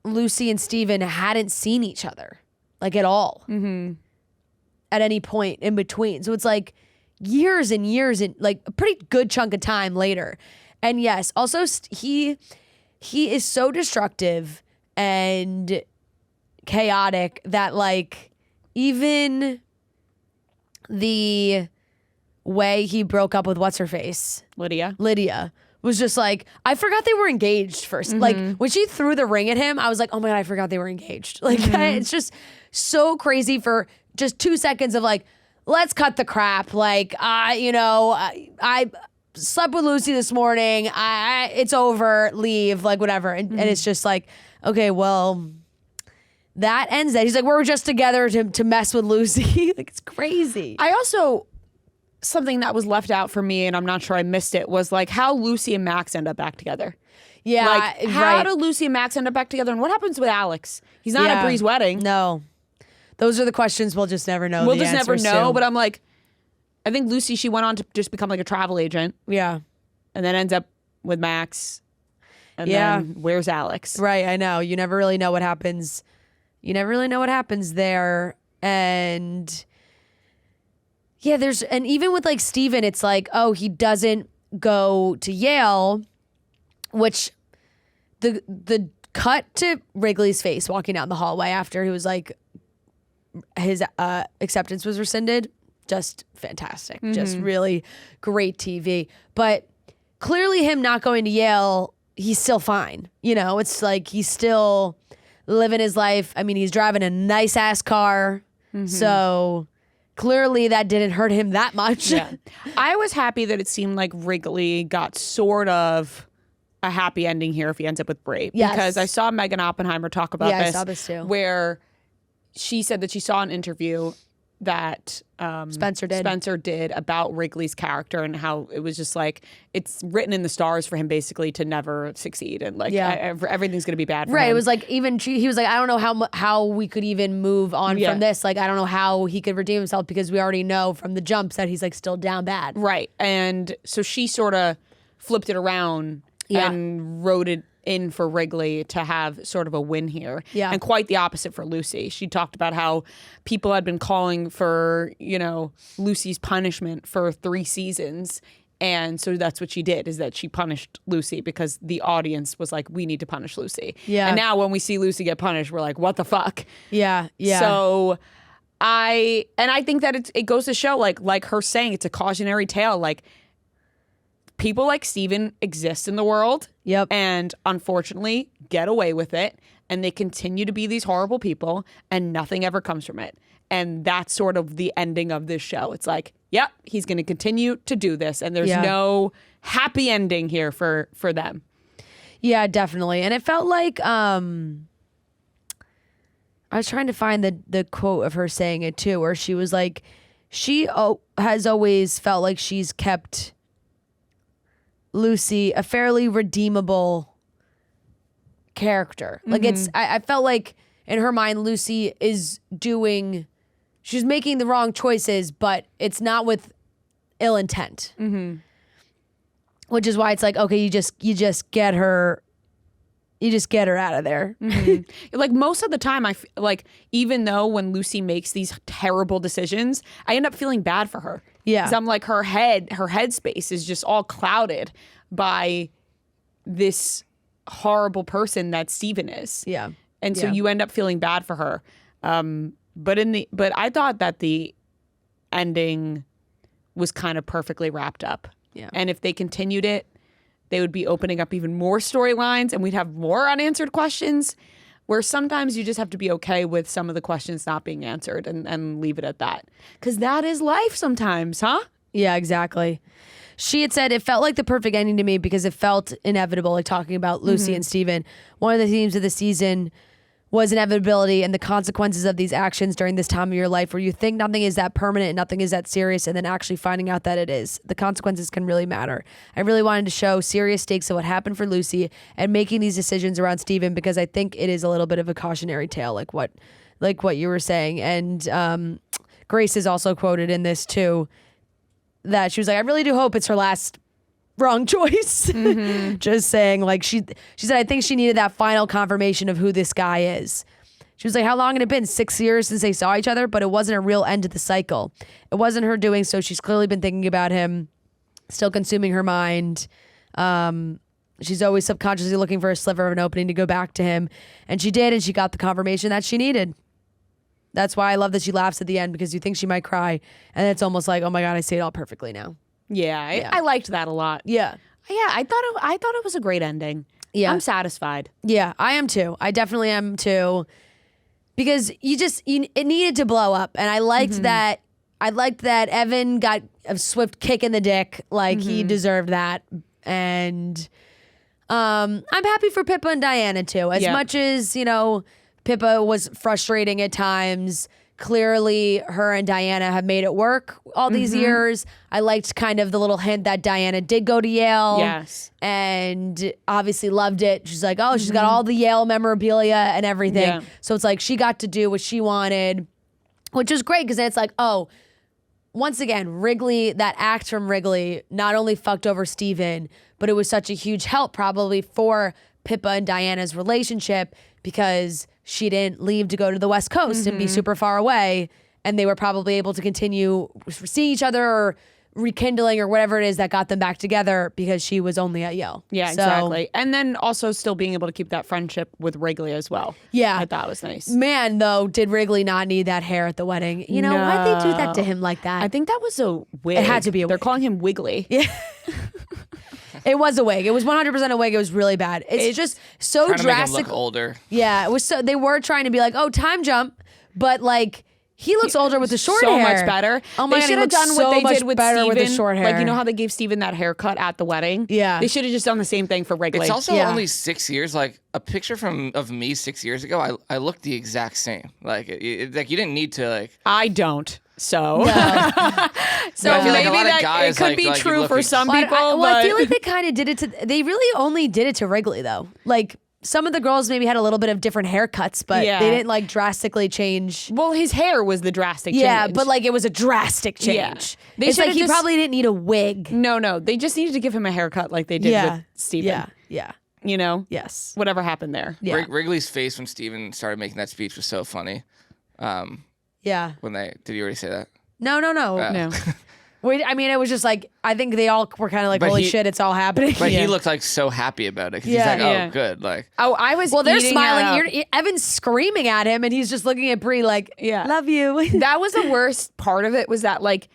Lucy and Steven hadn't seen each other, like at all, at any point in between. So it's like years and years and like a pretty good chunk of time later. And yes, also he is so destructive and chaotic that like even the way he broke up with what's her face, Lydia was just like, I forgot they were engaged first. Like when she threw the ring at him, I was like, oh my God, I forgot they were engaged. Like it's just so crazy for just 2 seconds of like, let's cut the crap. Like I slept with Lucy this morning. It's over. Leave. Like whatever. And it's just like, okay, well, that ends that. He's like, we're just together to mess with Lucy. Like it's crazy. I also. Something that was left out for me, and I'm not sure I missed it, was like how Lucy and Max end up back together. Yeah, like how do Lucy and Max end up back together, and what happens with Alex? He's not at Bri's wedding. No, those are the questions we'll just never know. We'll just never know. But I'm like, I think Lucy, she went on to just become like a travel agent. Yeah, and then ends up with Max. And then where's Alex? Right, I know. You never really know what happens. You never really know what happens there, and. Yeah, and even with like Steven, it's like, oh, he doesn't go to Yale, which the cut to Wrigley's face walking down the hallway after he was like, his acceptance was rescinded, just fantastic. Just really great TV. But clearly him not going to Yale, he's still fine. It's like he's still living his life. I mean, he's driving a nice ass car. So clearly that didn't hurt him that much. Yeah. I was happy that it seemed like Wrigley got sort of a happy ending here if he ends up with Bri. Yes. Because I saw Megan Oppenheimer talk about this. Yeah, I saw this too. Where she said that she saw an interview that Spencer did about Wrigley's character and how it was just like it's written in the stars for him basically to never succeed and like everything's gonna be bad for him. It was like even he was like, I don't know how we could even move on from this. Like I don't know how he could redeem himself because we already know from the jumps that he's like still down bad. Right. And so she sort of flipped it around and wrote it in for Wrigley to have sort of a win here. Yeah. And quite the opposite for Lucy. She talked about how people had been calling for, Lucy's punishment for 3 seasons. And so that's what she did, is that she punished Lucy because the audience was like, we need to punish Lucy. Yeah. And now when we see Lucy get punished, we're like, what the fuck? Yeah. Yeah. So I think that it goes to show, like her saying, it's a cautionary tale. Like, people like Steven exist in the world. Yep. And unfortunately get away with it. And they continue to be these horrible people and nothing ever comes from it. And that's sort of the ending of this show. It's like, yep, he's going to continue to do this. And there's no happy ending here for them. Yeah, definitely. And it felt like, I was trying to find the quote of her saying it too, where she was like, she has always felt like she's kept Lucy a fairly redeemable character. Like I felt like in her mind, Lucy she's making the wrong choices, but it's not with ill intent. Which is why it's like, okay, you just get her out of there. Like, most of the time, like, even though when Lucy makes these terrible decisions, I end up feeling bad for her. Yeah. 'Cause I'm like, her headspace is just all clouded by this horrible person that Steven is. Yeah. And so you end up feeling bad for her. But I thought that the ending was kind of perfectly wrapped up. Yeah. And if they continued it, they would be opening up even more storylines and we'd have more unanswered questions, where sometimes you just have to be okay with some of the questions not being answered and leave it at that. Because that is life sometimes, huh? Yeah, exactly. She had said, it felt like the perfect ending to me because it felt inevitable, like talking about Lucy and Steven. One of the themes of the season was inevitability and the consequences of these actions during this time of your life, where you think nothing is that permanent and nothing is that serious, and then actually finding out that it is. The consequences can really matter. I really wanted to show serious stakes of what happened for Lucy and making these decisions around Steven, because I think it is a little bit of a cautionary tale, like what you were saying. And Grace is also quoted in this too, that she was like, I really do hope it's her last wrong choice. Just saying, like, she said, I think she needed that final confirmation of who this guy is. She was like, how long had it been? 6 years since they saw each other, but it wasn't a real end to the cycle. It wasn't her doing so. She's clearly been thinking about him, still consuming her mind. She's always subconsciously looking for a sliver of an opening to go back to him. And she did, and she got the confirmation that she needed. That's why I love that she laughs at the end, because you think she might cry. And it's almost like, oh my God, I say it all perfectly now. Yeah, I liked that a lot. Yeah. Yeah, I thought it was a great ending. Yeah. I'm satisfied. Yeah, I am too. I definitely am too. Because it needed to blow up. And I liked that. I liked that Evan got a swift kick in the dick. Like, he deserved that. And I'm happy for Pippa and Diana too. As much as, Pippa was frustrating at times, clearly her and Diana have made it work all these years. I liked kind of the little hint that Diana did go to Yale. Yes. And obviously loved it. She's like, oh, she's got all the Yale memorabilia and everything. Yeah. So it's like she got to do what she wanted, which is great, because then it's like, oh, once again, Wrigley, that act from Wrigley not only fucked over Steven, but it was such a huge help probably for Pippa and Diana's relationship, because she didn't leave to go to the West Coast and be super far away. And they were probably able to continue seeing each other or rekindling or whatever it is that got them back together, because she was only at Yale. Yeah, exactly. And then also still being able to keep that friendship with Wrigley as well. Yeah. I thought was nice. Man, though, did Wrigley not need that hair at the wedding? Why'd they do that to him like that? I think that was a wig. It had to be a wig. They're calling him Wiggly. Yeah. It was a wig. It was 100% a wig. It was really bad. It's just so Trying to make him drastic. look older. Yeah, it was so. They were trying to be like, oh, time jump, but like he looks older with the short hair. So much better. Oh my they God, should have done so what they much did with better Steven. with the short hair. Like, you know how they gave Steven that haircut at the wedding? Yeah. They should have just done the same thing for Wrigley. It's also Yeah. only 6 years. Like, a picture of me 6 years ago, I looked the exact same. Like, like you didn't need to, like. I don't. So, No. so I feel like a maybe lot of that guys, it could like, be you true look for like- some Well, people. I feel but- like they kind of did it to. They really only did it to Wrigley though. Like some of the girls maybe had a little bit of different haircuts, but Yeah. they didn't like drastically change. well, his hair was the drastic change. Yeah, but like it was a drastic change. Yeah. They It's like should've he just- probably didn't need a wig. no, they just needed to give him a haircut like they did with Steven. Yeah. you know? Yes. Whatever happened there. Yeah. Wrigley's face when Steven started making that speech was so funny. Yeah. Did you already say that? No. No. I mean, it was just like, I think they all were kind of like, But holy he- shit, it's all happening. But he looked like so happy about it because Yeah. he's like, Yeah. oh, good. Like, Oh, I was Well, they're eating smiling. Evan's screaming at him, and he's just looking at Bri like, love you. That was the worst part of it, was that like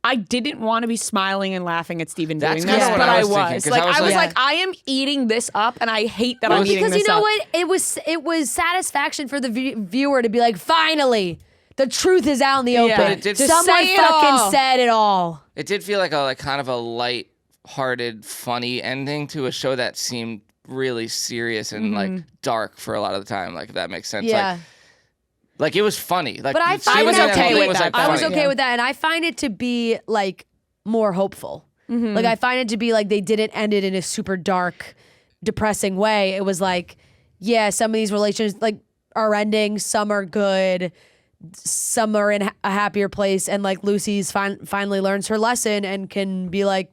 I didn't want to be smiling and laughing at Steven doing That's this, kinda what but I I was thinking, was. 'cause Like I was I was like- like, I am eating this up, and I hate that Well, I'm eating because this you know up. what? It was satisfaction for the viewer to be like, finally, the truth is out in the open. But it did- Just Someone say it fucking all. said it all. it did feel like a kind of a light-hearted, funny ending to a show that seemed really serious and like dark for a lot of the time. Like, if that makes sense. Yeah. Like it was funny. Like, But I Steven find was doing that okay whole thing with that, like, though. I was funny. okay with that, and I find it to be like more hopeful. Like I find it to be like they didn't end it in a super dark, depressing way. It was like, yeah, some of these relations like are ending, some are good, some are in a happier place, and like Lucy's finally learns her lesson and can be like,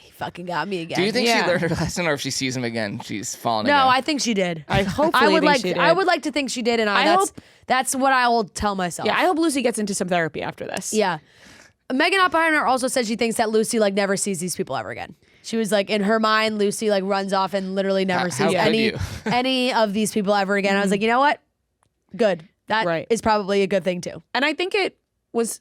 he fucking got me again. Do you think Yeah. she learned her lesson, or if she sees him again, she's falling No, again? I think she did. I hopefully would think like she did. I would like to think she did, and that's what I will tell myself. Yeah, I hope Lucy gets into some therapy after this. Yeah. Megan Oppenheimer also said she thinks that Lucy like never sees these people ever again. She was like, in her mind, Lucy like runs off and literally never How sees could any you? any of these people ever again. I was like, you know what? Good. That is Right. probably a good thing too. And I think it was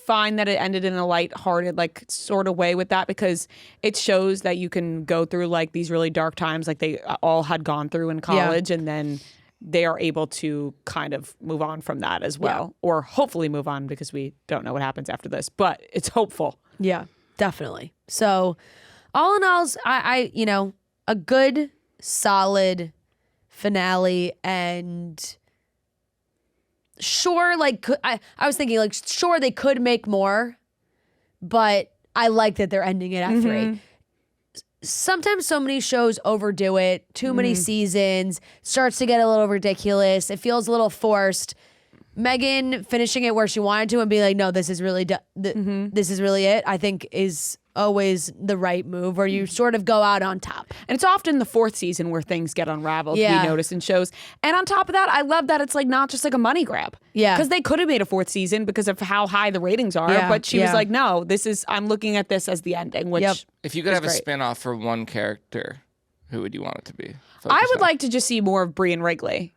fine that it ended in a lighthearted, like, sort of way with that, because it shows that you can go through like these really dark times, like they all had gone through in college, and then they are able to kind of move on from that as well, or hopefully move on, because we don't know what happens after this, but it's hopeful. Yeah, definitely. So, all in all, I you know, a good, solid finale, and sure, like I was thinking, like, sure they could make more, but I like that they're ending it at 3. Sometimes so many shows overdo it, too many seasons, starts to get a little ridiculous. It feels a little forced. Megan finishing it where she wanted to and being like, no, this is really this is really it, I think is always the right move, where you sort of go out on top. And it's often the 4th season where things get unraveled, Yeah. we notice in shows. And on top of that, I love that it's like not just like a money grab. Yeah. Because they could have made a 4th season because of how high the ratings are. Yeah. But she was Yeah. like, no, I'm looking at this as the ending, which Yep. If you could have a great. spin-off for one character, who would you want it to be? I Focus would on? like to just see more of Bri and Wrigley.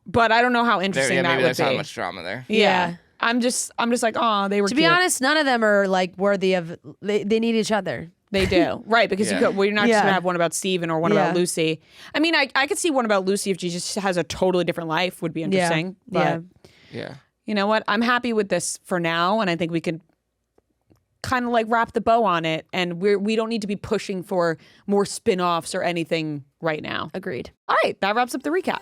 But I don't know how There, interesting yeah, that maybe would there's be. not much drama there. Yeah. I'm just like, oh, they were To be honest, none of them are like worthy of. They need each other. They do. Right, because Yeah. you're not just Yeah. going to have one about Steven or one Yeah. about Lucy. I mean, I could see one about Lucy if she just has a totally different life would be interesting. But Yeah. Yeah. you know what? I'm happy with this for now, and I think we can kind of like wrap the bow on it, and we don't need to be pushing for more spin-offs or anything right now. Agreed. All right, that wraps up the recap.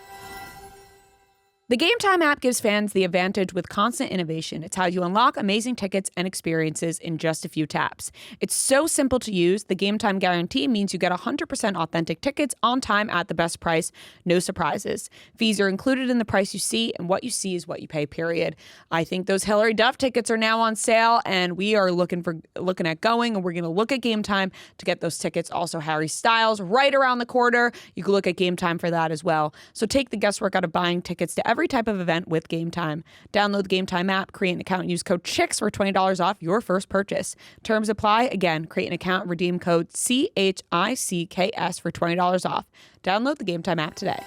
The Game Time app gives fans the advantage with constant innovation. It's how you unlock amazing tickets and experiences in just a few taps. It's so simple to use. The Game Time guarantee means you get 100% authentic tickets on time at the best price, no surprises. Fees are included in the price you see, and what you see is what you pay, period. I think those Hilary Duff tickets are now on sale, and we are looking at going, and we're going to look at Game Time to get those tickets. Also, Harry Styles right around the corner. You can look at Game Time for that as well. So take the guesswork out of buying tickets to every type of event with Game Time. Download the Game Time app, create an account, and use code CHICKS for $20 off your first purchase. Terms apply. Again, create an account, redeem code CHICKS for $20 off. Download the Game Time app today.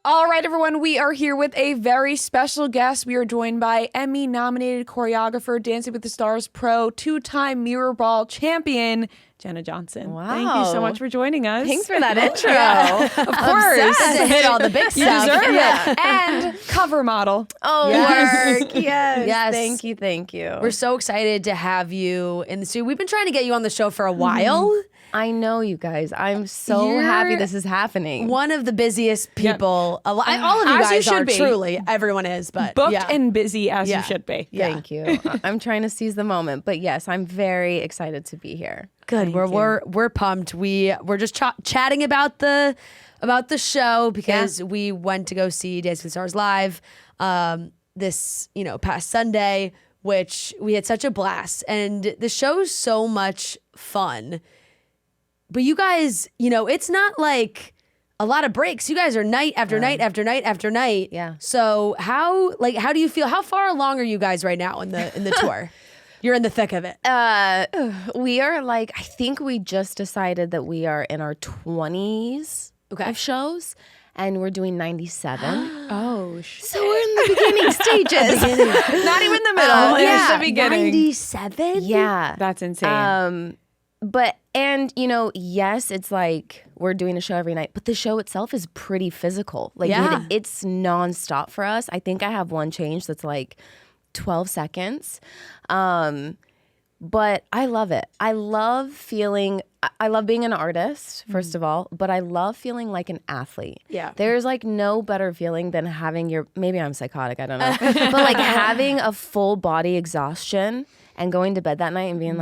All right, everyone, we are here with a very special guest. We are joined by Emmy-nominated choreographer, Dancing with the Stars pro, 2-time Mirror Ball champion, Jenna Johnson. Wow. Thank you so much for joining us. Thanks for that intro. Of course. To hit all the big You stuff. deserve Yeah. it. And cover model. Oh, Yes. work. Yes. Yes. Thank you. Thank you. We're so excited to have you in the studio. We've been trying to get you on the show for a while. I know you guys. I'm so You're happy this is happening. One of the busiest people. All of you As you guys should are, be. truly. Everyone is, but Booked yeah. and busy as Yeah. you should be. Yeah. Thank you. I'm trying to seize the moment, but yes, I'm very excited to be here. Good. We're pumped. We're just chatting about the show because we went to go see Dancing with the Stars live this past Sunday, which we had such a blast, and the show's so much fun. but you guys, it's not like a lot of breaks. You guys are night after night after night after night. Yeah. So how do you feel? How far along are you guys right now in the tour? You're in the thick of it. We are I think we just decided that we are in our 20s of shows, and we're doing 97. Oh, shit. So we're in the beginning stages. Not even the middle. It's the beginning. 97? Yeah. That's insane. Yes, it's we're doing a show every night, but the show itself is pretty physical. It's nonstop for us. I think I have one change that's 12 seconds. But I love it. I love being an artist, first of all, but I love feeling like an athlete. Yeah. There's no better feeling than having maybe I'm psychotic, I don't know. But having a full body exhaustion and going to bed that night and being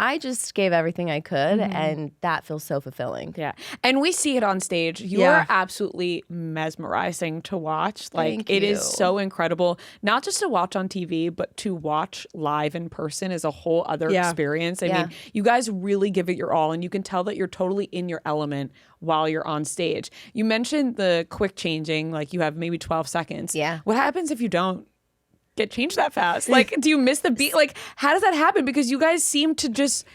I just gave everything I could, and that feels so fulfilling. Yeah. And we see it on stage. You are absolutely mesmerizing to watch. It is so incredible, not just to watch on TV, but to watch live in person is a whole other experience. I mean, you guys really give it your all, and you can tell that you're totally in your element while you're on stage. You mentioned the quick changing, you have maybe 12 seconds. Yeah. What happens if you don't get changed that fast? Do you miss the beat? How does that happen? Because you guys seem to just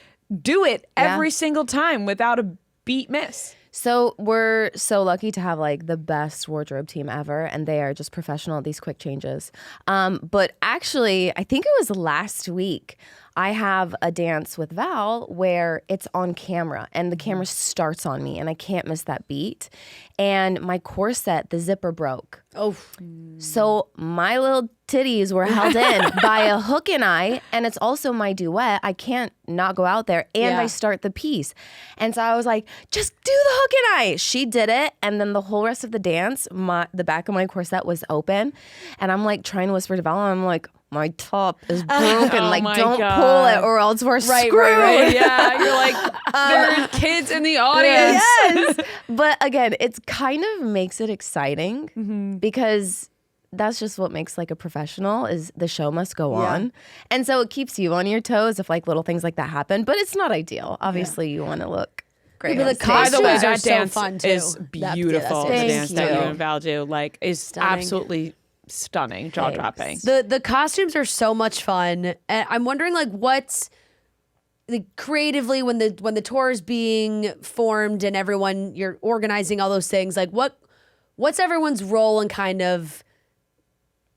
do it every single time without a beat miss. So we're so lucky to have the best wardrobe team ever, and they are just professional at these quick changes. But actually, I think it was last week, I have a dance with Val where it's on camera and the camera starts on me and I can't miss that beat. And my corset, the zipper broke. Oh. So my little titties were held in by a hook and eye, and it's also my duet. I can't not go out there, and I start the piece. And so I was like, just do the hook and eye. She did it, and then the whole rest of the dance, the back of my corset was open, and I'm trying to whisper to Val, and I'm like, my top is broken. Don't pull it or else we're screwed. Right. Yeah, you're there are kids in the audience. Yes. But again, it's kind of makes it exciting because that's just what makes a professional is the show must go on. And so it keeps you on your toes if little things like that happen. But it's not ideal. Obviously, you want to look great. But the By the way, costumes are that so dance fun too. is beautiful. The dance that you you. and Val do is Stunning. Absolutely stunning, jaw dropping. The costumes are so much fun. And I'm wondering what's creatively when the tour is being formed and you're organizing all those things, what's everyone's role in kind of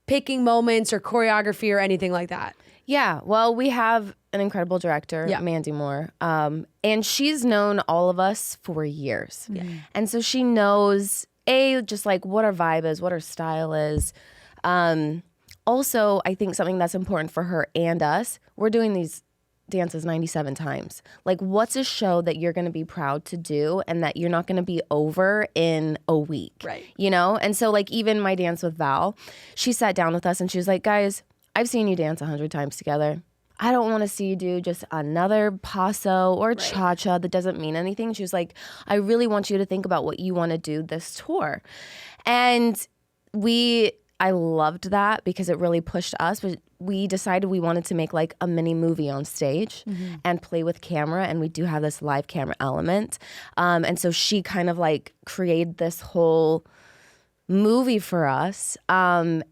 picking moments or choreography or anything like that? Yeah, well, we have an incredible director, Mandy Moore, and she's known all of us for years. And so she knows, just what our vibe is, what our style is. Also, I think something that's important for her and us, we're doing these dances 97 times. What's a show that you're going to be proud to do and that you're not going to be over in a week? Right. And so even my dance with Val, she sat down with us and she was like, guys, I've seen you dance 100 times together. I don't want to see you do just another paso or cha-cha that doesn't mean anything. She was like, I really want you to think about what you want to do this tour. And I loved that because it really pushed us. But we decided we wanted to make a mini movie on stage and play with camera. And we do have this live camera element. And so she kind of created this whole movie for us. And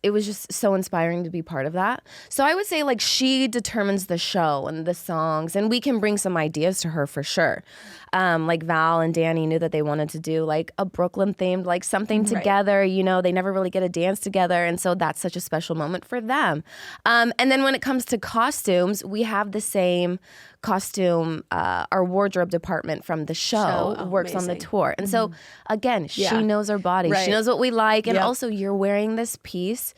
it was just so inspiring to be part of that. So I would say she determines the show and the songs, and we can bring some ideas to her for sure. Val and Danny knew that they wanted to do a Brooklyn themed something together. They never really get a dance together, and so that's such a special moment for them. And then when it comes to costumes, we have the same costume. Our wardrobe department from the show works on the tour, and so again, she knows our body. She knows what we like, and also you're wearing this piece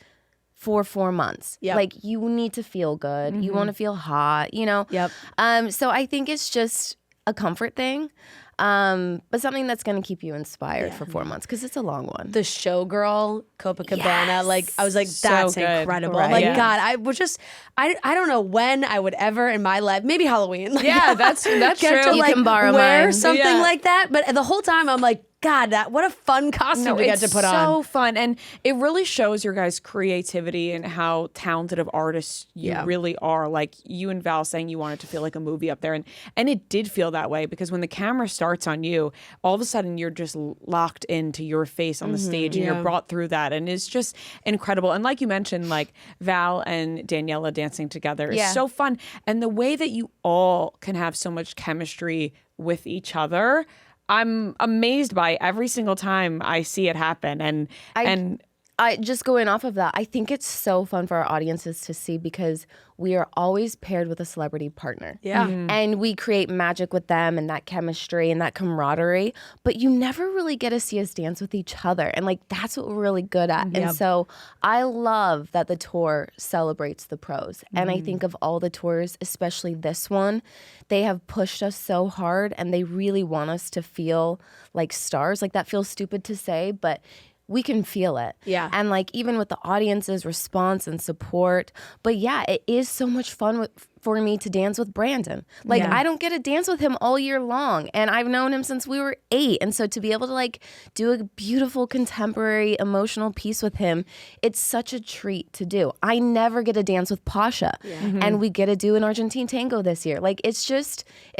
for 4 months. You need to feel good. You want to feel hot. So I think it's just a comfort thing, but something that's going to keep you inspired for 4 months because it's a long one. The showgirl Copacabana, I was So that's good. incredible. Right. God, I was just, I don't know when I would ever in my life, maybe Halloween. Yeah, that's get true. to You can borrow wear mine. something like that. But the whole time I'm God, what a fun costume to get to put on. So fun. And it really shows your guys' creativity and how talented of artists you really are. Like you and Val saying you wanted to feel like a movie up there. And it did feel that way because when the camera starts on you, all of a sudden you're just locked into your face on the stage and you're brought through that. And it's just incredible. And like you mentioned, like Val and Daniela dancing together is so fun. And the way that you all can have so much chemistry with each other, I'm amazed by every single time I see it happen. And I just going off of that, I think it's so fun for our audiences to see because we are always paired with a celebrity partner. Yeah. And we create magic with them and that chemistry and that camaraderie, but you never really get to see us dance with each other. And like, that's what we're really good at. And so I love that the tour celebrates the pros. And I think of all the tours, especially this one, they have pushed us so hard and they really want us to feel like stars. Like that feels stupid to say, but we can feel it. Yeah. And like even with the audience's response and support. But yeah, it is so much fun for me to dance with Brandon. Like I don't get to dance with him all year long. And I've known him since we were 8. And so to be able to like do a beautiful contemporary emotional piece with him, it's such a treat to do. I never get to dance with Pasha. And we get to do an Argentine tango this year. Like it's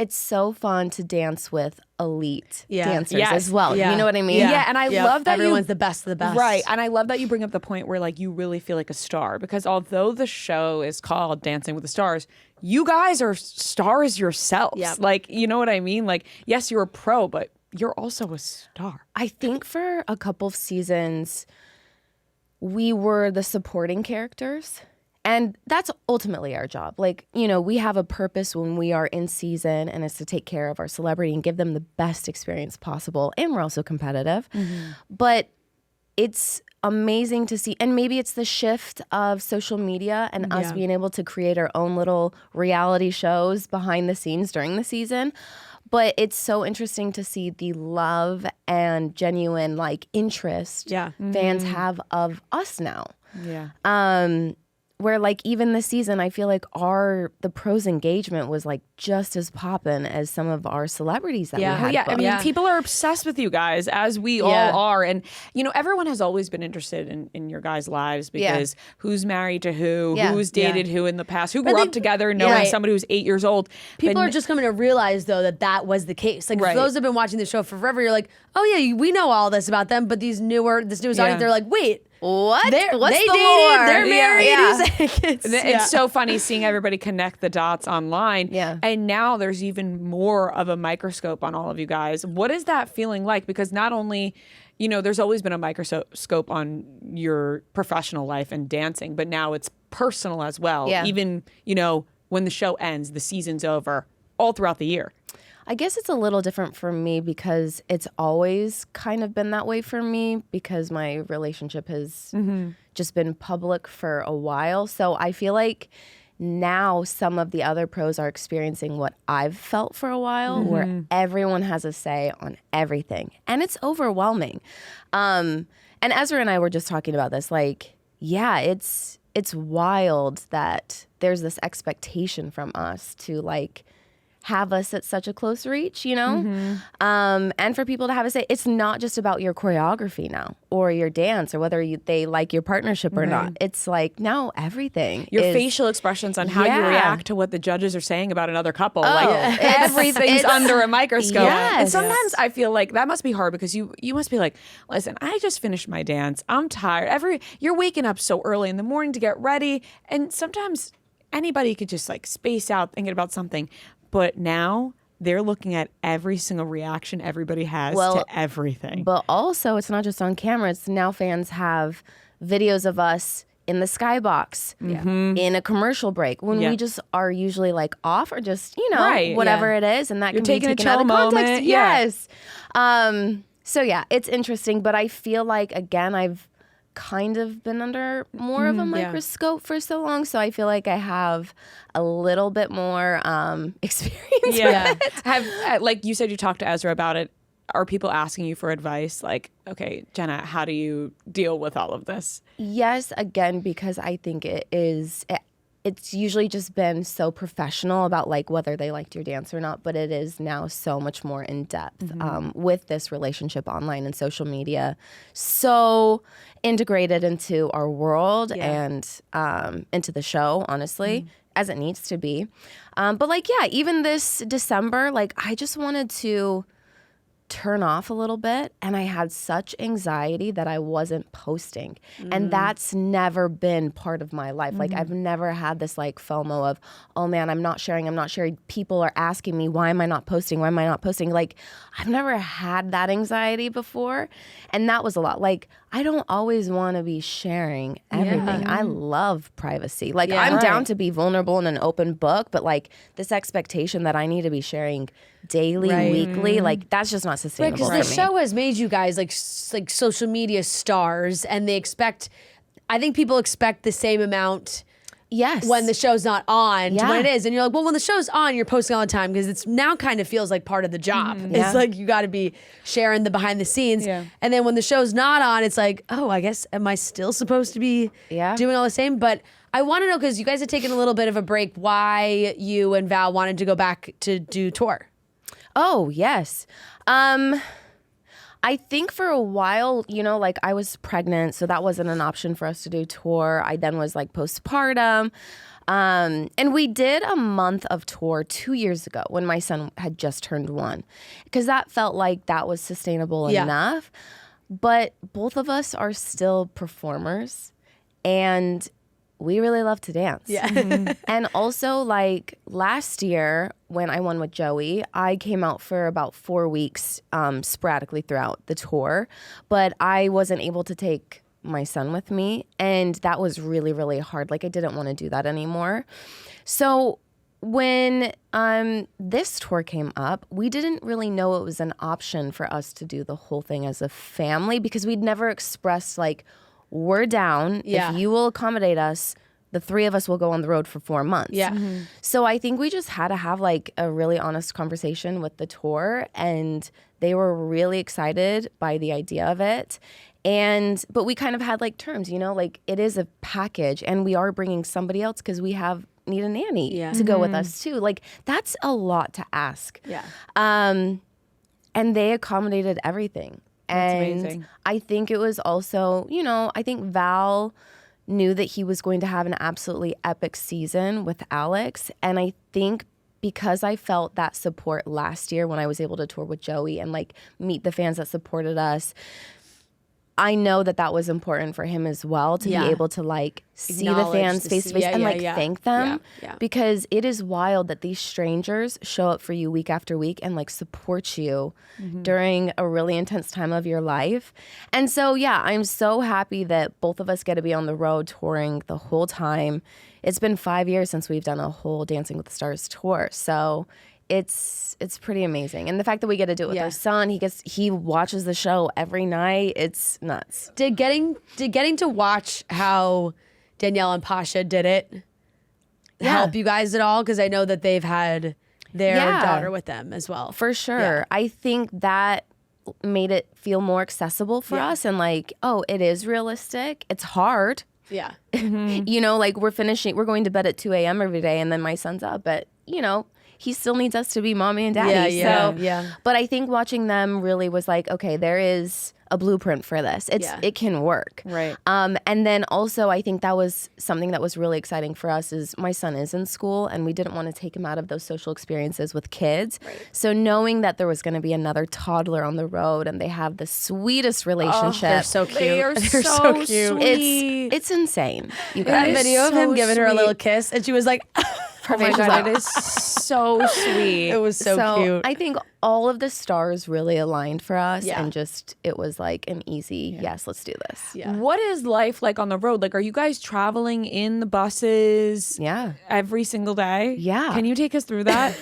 so fun to dance with elite dancers as well. You know what I mean? Yeah, and I love that everyone's the best of the best. Right, and I love that you bring up the point where like you really feel like a star because although the show is called Dancing with the Stars, you guys are stars yourselves. Yep. Like, you know what I mean? Like, yes, you're a pro, but you're also a star. I think for a couple of seasons, we were the supporting characters. And that's ultimately our job. Like, you know, we have a purpose when we are in season, and it's to take care of our celebrity and give them the best experience possible. And we're also competitive. But it's amazing to see. And maybe it's the shift of social media and us being able to create our own little reality shows behind the scenes during the season. But it's so interesting to see the love and genuine like interest fans have of us now. Yeah. Where like even this season, I feel like the pros engagement was like just as poppin' as some of our celebrities that we had. I mean, people are obsessed with you guys, as we all are. And, you know, everyone has always been interested in your guys' lives because who's married to who's dated who in the past, who grew up together knowing somebody who's 8 years old. People are just coming to realize, though, that was the case. Like, for those who have been watching the show for forever, you're like, oh, yeah, we know all this about them. But this newest audience, they're like, wait. What? They dated, more? They're married. It's so funny seeing everybody connect the dots online. Yeah. And now there's even more of a microscope on all of you guys. What is that feeling like? Because not only, you know, there's always been a microscope on your professional life and dancing, but now it's personal as well. Yeah. Even, you know, when the show ends, the season's over, all throughout the year. I guess it's a little different for me because it's always kind of been that way for me because my relationship has just been public for a while. So I feel like now some of the other pros are experiencing what I've felt for a while where everyone has a say on everything. And it's overwhelming. And Ezra and I were just talking about this. Like, yeah, it's wild that there's this expectation from us to like have us at such a close reach, you know? And for people to have a say, it's not just about your choreography now or your dance or whether they like your partnership or not. It's like now everything. Your facial expressions on how you react to what the judges are saying about another couple. Everything's under a microscope. Yes. And sometimes I feel like that must be hard because you must be like, listen, I just finished my dance. I'm tired. You're waking up so early in the morning to get ready. And sometimes anybody could just like space out thinking about something. But now they're looking at every single reaction everybody has to everything. But also, it's not just on camera. It's now fans have videos of us in the skybox, in a commercial break, when we just are usually like off or just, you know, whatever it is. And that You're can be taking taken a out chill of moment. context. Yes. So, yeah, it's interesting. But I feel like, again, I've kind of been under more of a microscope for so long, so I feel like I have a little bit more experience with it. Have like you said, you talked to Ezra about it. Are people asking you for advice? Like, okay, Jenna, how do you deal with all of this? Yes, again, because I think it's usually just been so professional about like whether they liked your dance or not, but it is now so much more in depth with this relationship online and social media, so integrated into our world and into the show, honestly, as it needs to be. But like, yeah, even this December, like I just wanted to turn off a little bit, and I had such anxiety that I wasn't posting, and that's never been part of my life. Like I've never had this like FOMO of, oh man, I'm not sharing. People are asking me, why am I not posting? Like I've never had that anxiety before, and that was a lot. Like I don't always want to be sharing everything. I love privacy. Like I'm down to be vulnerable and an open book, but like this expectation that I need to be sharing daily, weekly, like that's just not sustainable for me. Because the show has made you guys like social media stars, and I think people expect the same amount. Yes. When the show's not on to when it is. And you're like, well, when the show's on, you're posting all the time because it's now kind of feels like part of the job. It's like you got to be sharing the behind the scenes. Yeah. And then when the show's not on, it's like, oh, I guess, am I still supposed to be doing all the same? But I want to know, because you guys had taken a little bit of a break, why you and Val wanted to go back to do tour. Oh, yes. I think for a while, you know, like I was pregnant, so that wasn't an option for us to do tour. I then was like postpartum. And we did a month of tour 2 years ago when my son had just turned 1, because that felt like that was sustainable enough. But both of us are still performers, and we really love to dance. Yeah. And also, like last year when I won with Joey, I came out for about 4 weeks sporadically throughout the tour, but I wasn't able to take my son with me, and that was really, really hard. Like I didn't want to do that anymore. So when this tour came up, we didn't really know it was an option for us to do the whole thing as a family, because we'd never expressed like, we're down. If you will accommodate us, the 3 of us will go on the road for 4 months. Yeah. So I think we just had to have like a really honest conversation with the tour, and they were really excited by the idea of it. But we kind of had like terms, you know, like it is a package, and we are bringing somebody else because we need a nanny to go with us too. Like that's a lot to ask. Yeah. And they accommodated everything. That's amazing. I think it was also, you know, I think Val knew that he was going to have an absolutely epic season with Alex. And I think because I felt that support last year when I was able to tour with Joey and like meet the fans that supported us, I know that that was important for him as well, to be able to like see the fans face to face and like thank them, because it is wild that these strangers show up for you week after week and like support you during a really intense time of your life. And so, yeah, I'm so happy that both of us get to be on the road touring the whole time. It's been 5 years since we've done a whole Dancing with the Stars tour. So it's pretty amazing. And the fact that we get to do it with our son, he watches the show every night. It's nuts. Did getting to watch how Danielle and Pasha did it help you guys at all? Because I know that they've had their daughter with them as well. For sure. Yeah. I think that made it feel more accessible for us, and like, oh, it is realistic. It's hard. Yeah. You know, like we're going to bed at 2 a.m. every day, and then my son's up at, you know, he still needs us to be mommy and daddy. But I think watching them really was like, okay, there is a blueprint for this. It can work. Right. And then also I think that was something that was really exciting for us, is my son is in school, and we didn't want to take him out of those social experiences with kids. Right. So knowing that there was going to be another toddler on the road, and they have the sweetest relationship. They're so cute. They're so cute. It's insane. You guys. That video of him giving her a little kiss, and she was like, oh my God, it is so sweet. It was so cute. I think all of the stars really aligned for us, and just it was like an easy yes, let's do this. Yeah. What is life like on the road? Like, are you guys traveling in the buses? Every single day? Yeah. Can you take us through that?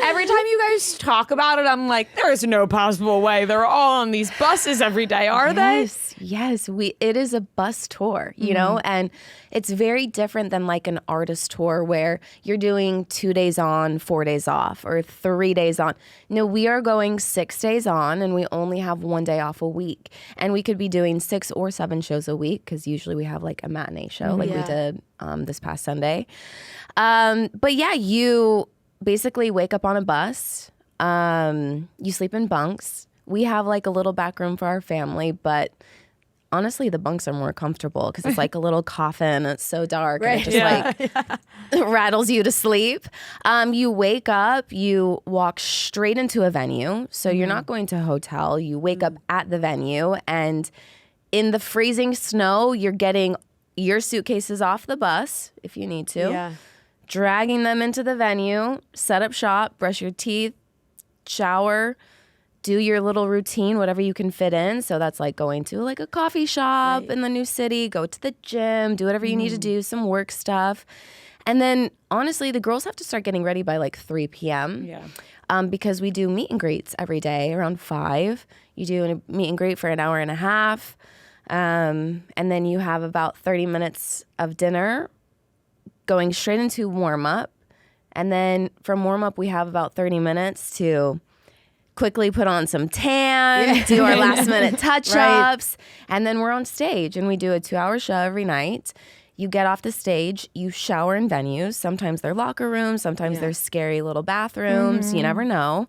Every time you guys talk about it, I'm like, there is no possible way they're all on these buses every day, are they? Yes. It is a bus tour, you know, and it's very different than like an artist tour where you're doing 2 days on, 4 days off, off or 3 days on. No, we are going 6 days on, and we only have 1 day off a week. And we could be doing 6 or 7 shows a week because usually we have like a matinee show like we did this past Sunday. But yeah, you basically wake up on a bus. You sleep in bunks. We have like a little back room for our family, but honestly, the bunks are more comfortable because it's like a little coffin. It's so dark and it just rattles you to sleep. You wake up, you walk straight into a venue. So you're not going to a hotel. You wake up at the venue, and in the freezing snow, you're getting your suitcases off the bus if you need to, dragging them into the venue, set up shop, brush your teeth, shower, do your little routine, whatever you can fit in. So that's like going to like a coffee shop in the new city, go to the gym, do whatever you need to do, some work stuff. And then honestly, the girls have to start getting ready by like 3 p.m. Because we do meet and greets every day around 5. You do a meet and greet for an hour and a half. And then you have about 30 minutes of dinner going straight into warm up. And then from warm up, we have about 30 minutes to quickly put on some tan, do our last minute touch-ups, and then we're on stage and we do a 2-hour show every night. You get off the stage, you shower in venues. Sometimes they're locker rooms, sometimes they're scary little bathrooms. You never know.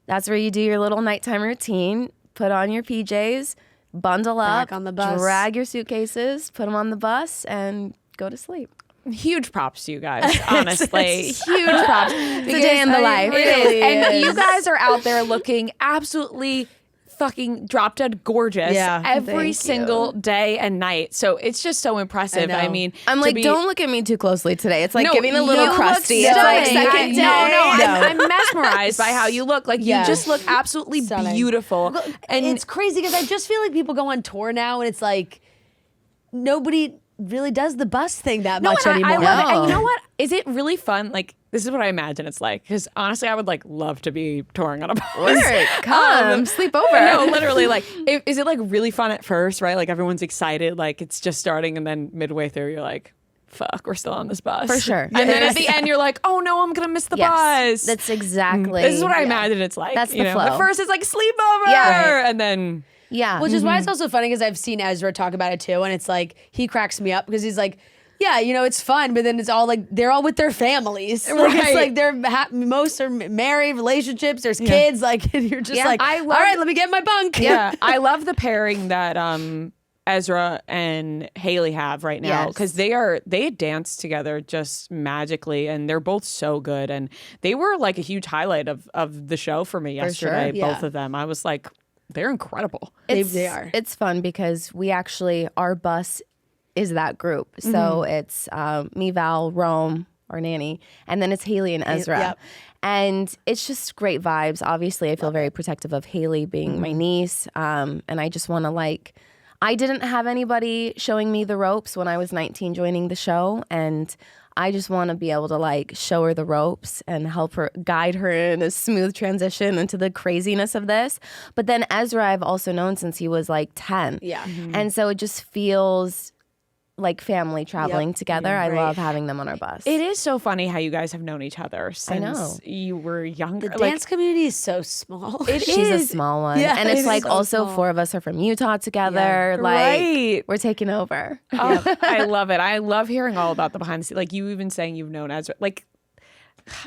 That's where you do your little nighttime routine, put on your PJs, bundle up, on the bus. drag your suitcases, put them on the bus, and go to sleep. Huge props to you guys, honestly. Huge props. It's a day in the life. It is. And you guys are out there looking absolutely fucking drop dead gorgeous every single day and night. So it's just so impressive. I mean, I'm like, don't look at me too closely today. It's like giving a little crusty. It's like second day. I'm mesmerized by how you look. Like you just look absolutely beautiful. And it's crazy because I just feel like people go on tour now and it's like nobody really does the bus thing that much anymore. I love it. And you know what? Is it really fun? Like, this is what I imagine it's like. Because honestly, I would like love to be touring on a bus. Come, sleep over. No, literally, like, is it like really fun at first, right? Like everyone's excited, like it's just starting, and then midway through, you're like, fuck, we're still on this bus. For sure. And then at the end, you're like, oh no, I'm going to miss the bus. That's exactly. This is what I imagine it's like. That's the flow. At first, it's like sleepover. And then... Yeah. Which is why it's also funny because I've seen Ezra talk about it too. And it's like, he cracks me up because he's like, yeah, you know, it's fun. But then it's all like, they're all with their families. Like, it's like they're, most are married, relationships, there's kids. Like, and you're just like, all right, let me get in my bunk. Yeah. I love the pairing that Ezra and Haley have right now because they dance together just magically and they're both so good. And they were like a huge highlight of the show for me yesterday, both of them. I was like, they're incredible. They are. It's fun because we actually, our bus is that group. So it's me, Val, Rome, our nanny, and then it's Haley and Ezra. And it's just great vibes. Obviously, I feel very protective of Haley being my niece. And I just want to like, I didn't have anybody showing me the ropes when I was 19 joining the show. And I just want to be able to like show her the ropes and help her, guide her in a smooth transition into the craziness of this. But then Ezra, I've also known since he was like 10. And so it just feels like family traveling together. I love having them on our bus. It is so funny how you guys have known each other since you were younger. The dance community is so small. She's a small one. And it's like so also small. 4 of us are from Utah together. Like we're taking over. Oh, I love it. I love hearing all about the behind the scenes. Like you even saying you've known Ezra. Like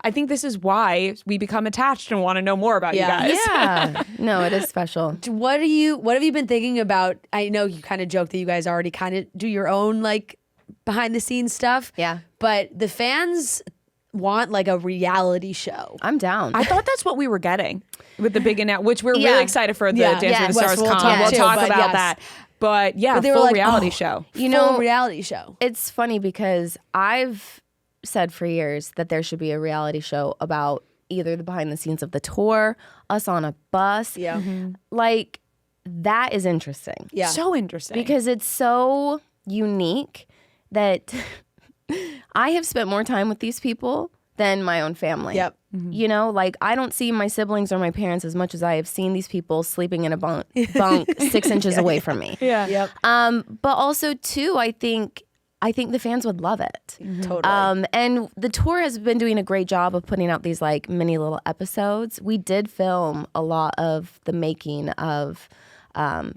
I think this is why we become attached and want to know more about you guys. Yeah. No, it is special. What have you been thinking about? I know you kind of joked that you guys already kind of do your own like behind the scenes stuff. Yeah. But the fans want like a reality show. I'm down. I thought that's what we were getting with the big announcement, which we're really excited for the Dancing with the Stars con. We'll talk about that. But yeah, full like, reality show. Full reality show. It's funny because I've said for years that there should be a reality show about either the behind the scenes of the tour, us on a bus. Like that is interesting. So interesting. Because it's so unique that I have spent more time with these people than my own family. You know, like I don't see my siblings or my parents as much as I have seen these people sleeping in a bunk 6 inches away from me. But also too, I think I think the fans would love it. Totally. And the tour has been doing a great job of putting out these like mini little episodes. We did film a lot of the making of